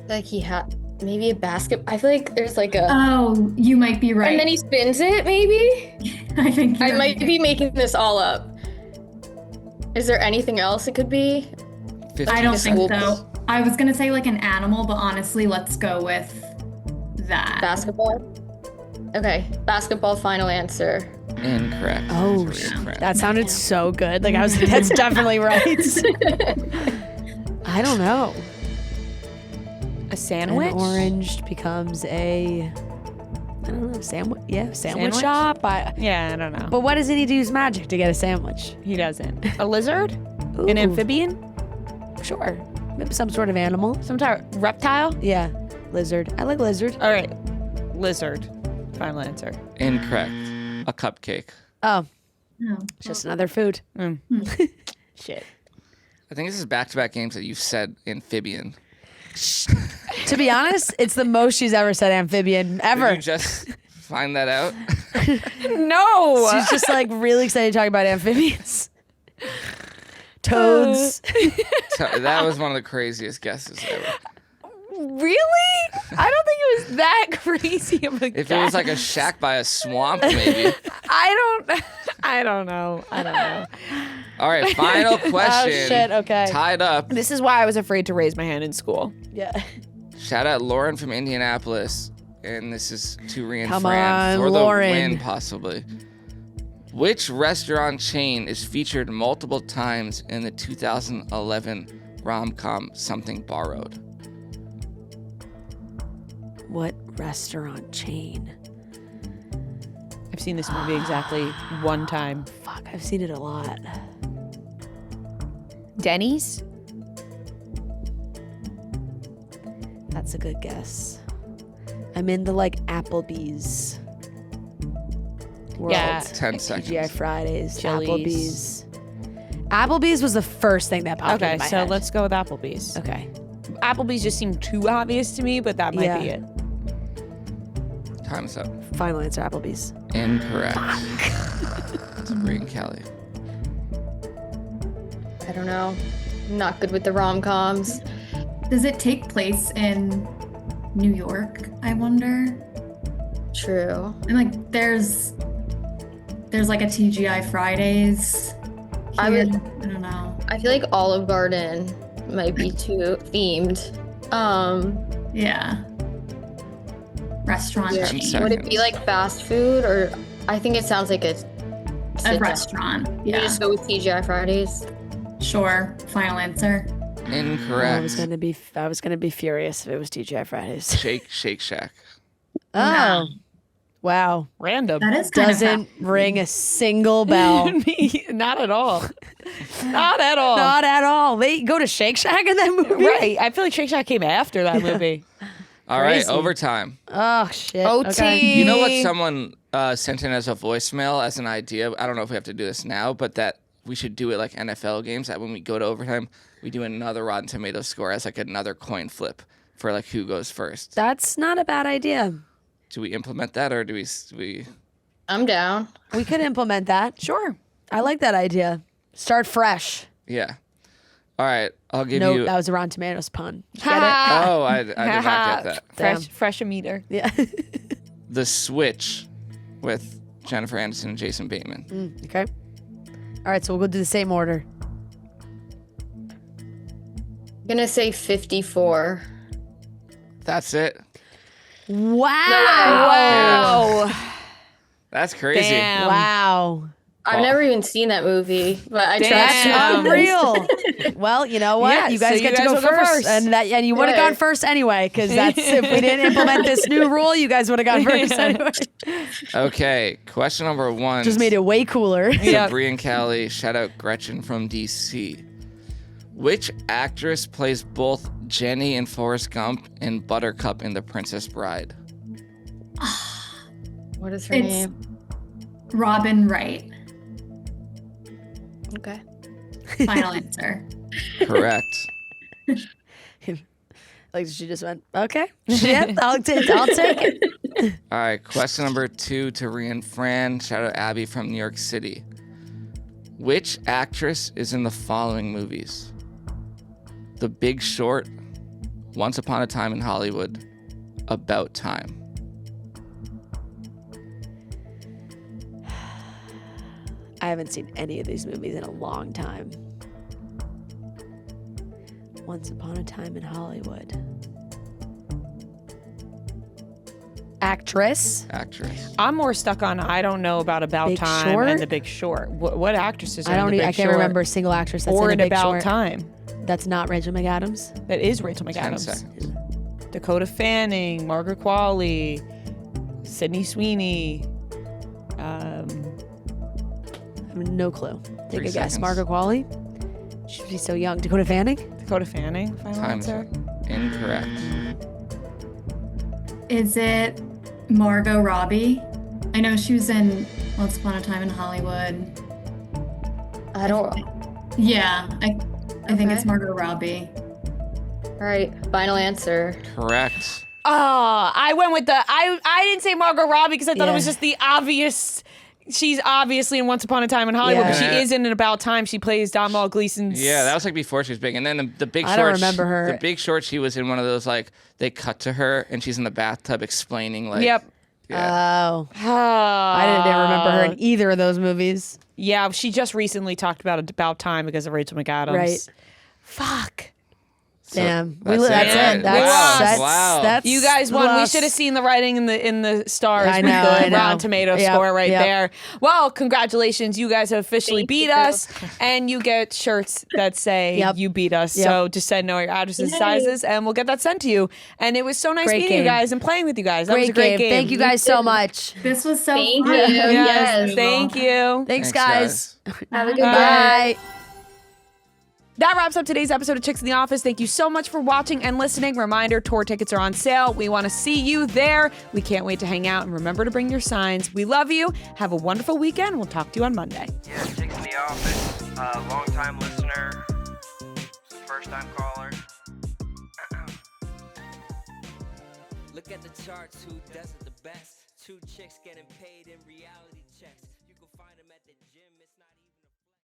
Like he had maybe a basket. I feel like there's like a. Oh, you might be right. And then he spins it, maybe? I think I you're might right. be making this all up. Is there anything else it could be? 15 I don't think seconds. so. I was gonna say like an animal, but honestly, let's go with that. Basketball? Okay, basketball, final answer. Incorrect. Oh, to Ria and Fran. that sounded so good. Like I was like, that's definitely right. I don't know. A sandwich? An orange becomes I don't know, sandwich. Yeah, sandwich Sandwich? shop. Yeah, I don't know. But what does he need to use magic to get a sandwich? He doesn't. A lizard? Ooh, An amphibian? Sure. Maybe some sort of animal. Some type of reptile? Yeah, lizard. I like lizard. All right. Lizard. Final answer. Incorrect. A cupcake. Oh, No. it's just another food. Shit. I think this is back-to-back games that you've said amphibian. To be honest, it's the most she's ever said amphibian ever. Did you just find that out? No. She's just like really excited to talk about amphibians. Toads. That was one of the craziest guesses ever. Really? I don't think it was that crazy of a If it was like a shack by a swamp, maybe. I don't know. All right, final question. Oh, shit, okay. Tied up. This is why I was afraid to raise my hand in school. Yeah. Shout out Lauren from Indianapolis. And this is to Ria and Come Fran on, for the Lauren. win, possibly. Which restaurant chain is featured multiple times in the 2011 rom-com Something Borrowed? What restaurant chain? I've seen this movie exactly one time. Fuck, I've seen it a lot. Denny's? That's a good guess. I'm in the like Applebee's world. Yeah. 10 seconds. TGI Fridays, Chili's. Applebee's. Applebee's was the first thing that popped Okay, into my so head. let's go with Applebee's. Okay. Applebee's just seemed too obvious to me, but that might be it. Time's up. Final answer, Applebee's. Incorrect. It's Bri Calleigh. I don't know. I'm not good with the rom-coms. Does it take place in New York, I wonder? True. And like there's like a TGI Fridays here. I don't know. I feel like Olive Garden might be too themed. Yeah. Restaurant. Yeah. 10 chain. Would it be like fast food, or I think it sounds like a restaurant? You Yeah. just go with TGI Fridays. Sure. Final answer. Incorrect. I was gonna be furious if it was TGI Fridays. Shake Shack. Oh. Wow. Random. That is kind Doesn't ring a single bell. Not at all. Not at all. Not at all. They go to Shake Shack in that movie? Right. I feel like Shake Shack came after that movie. All right, Crazy. overtime. Oh, shit. OT. Okay. You know what someone sent in as a voicemail as an idea? I don't know if we have to do this now, but that we should do it like NFL games, that when we go to overtime, we do another Rotten Tomatoes score as like another coin flip for like who goes first. That's not a bad idea. Do we implement that or do we I'm down. We could implement that. Sure. I like that idea. Start fresh. Yeah. All right, I'll give No, you. that was a Rotten Tomatoes pun. Did you get it? Oh, I did not get that. Fresh meter. Yeah. The Switch with Jennifer Aniston and Jason Bateman. Okay. All right, so we'll go do the same order. I'm gonna say 54. That's it. Wow. That's crazy. Damn. Wow. I've never even seen that movie, but I trust That's you. unreal. Well, you know what? Yeah, you guys so get you to guys go will go first. first. And you would have Good. gone first anyway, because that's if we didn't implement this new rule, you guys would have gone first anyway. Okay, question number 1. Just made it way cooler. So Bri Calleigh, shout out Gretchen from DC. Which actress plays both Jenny and Forrest Gump and Buttercup in The Princess Bride? What is her It's- name? Robin Wright. Okay. Final answer. Correct. Like she just went, okay. Yeah, I'll take it. All right, question number 2 to Ria and Fran. Shout out Abby from New York City. Which actress is in the following movies? The Big Short, Once Upon a Time in Hollywood, About Time. I haven't seen any of these movies in a long time. Once Upon a Time in Hollywood. Actress. I'm more stuck on I don't know about Big Time Short? and The Big Short. What actresses are in The Big I can't Short? remember a single actress that's Or in in a Big About Short. Time. That's not Rachel McAdams. That is Rachel 10 McAdams. seconds. Dakota Fanning, Margaret Qualley, Sydney Sweeney. I have no clue. Take 3 a guess. seconds. Margaret Qualley. She's so young. Dakota Fanning. Dakota Fanning. Final Time's answer. incorrect. Is it Margot Robbie? I know she was in Once Upon a Time in Hollywood. I don't. Yeah, I think it's Okay. Margot Robbie. All right. Final answer. Correct. Oh, I went with I didn't say Margot Robbie because I thought it was Yeah. just the obvious. She's obviously in Once Upon a Time in Hollywood, Yeah. but she is in an About Time. She plays Domhnall Gleeson's. Yeah, that was like before she was big. And then the Big I Short. don't remember her. The Big Short, she was in one of those, like, they cut to her and she's in the bathtub explaining, like. Yep. Yeah. Oh. I didn't remember her in either of those movies. Yeah, she just recently talked about Time because of Rachel McAdams. Right. Fuck. Damn. that's That's it. it. That's, Wow. that's, Wow. that's You guys won. We lost. should have seen the writing in the stars. I with know, the I know. Rotten Tomatoes Yep, score right yep. there. Well, congratulations. You guys have officially Thank beat you. us. And you get shirts that say Yep. you beat us. Yep. So just send all your addresses and sizes and we'll get that sent to you. And it was so nice Great meeting you game. guys and playing with you guys. That was a great game. Thank you guys so much. This was so Thank fun. you. Yes, Yes. thank you. Thanks, guys. Have a good Bye. day. Bye. That wraps up today's episode of Chicks in the Office. Thank you so much for watching and listening. Reminder, tour tickets are on sale. We want to see you there. We can't wait to hang out, and remember to bring your signs. We love you. Have a wonderful weekend. We'll talk to you on Monday. Yeah, Chicks in the Office. Long-time listener, first-time caller. Look at the charts, who does it the best? 2 chicks getting paid in reality checks.